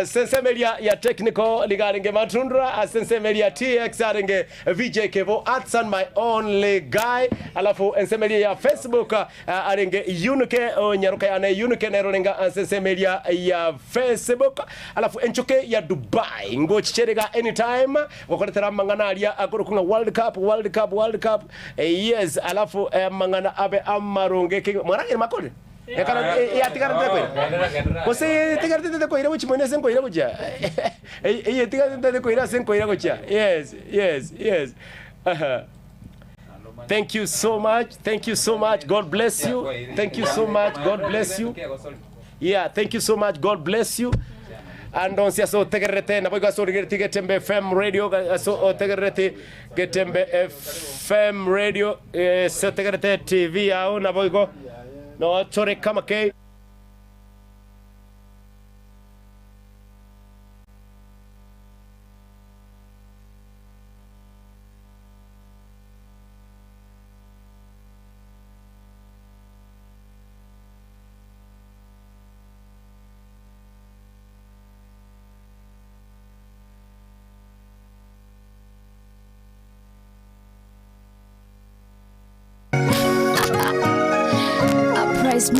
Speaker 1: Sensemelia ya technical ligaringe matundra. Sensemelia TX aringe VJ Kevo. Atsan my only guy. Alafu sensemelia ya Facebook aringe Yunuke nyaruka ya Yunuke nerolinga sensemelia ya Facebook. Alafu enchuke ya Dubai. Ngochicherega anytime wakoletera mangana alia akurukunga World Cup yes alafu mangana abe amaronge mwana makole ekana yatikara teko kose tikara teko ira uchi mwene senko ira uja tikara teko ira senko ira uja yes Thank you so much. God bless you. Thank you so much. God bless you. Yeah, thank you so much. God bless you. Andonsia so tegerete na boiga so Getembe FM radio so tegerete Getembe FM radio so tegerete TV au na boigo no chore kama ke
Speaker 10: Price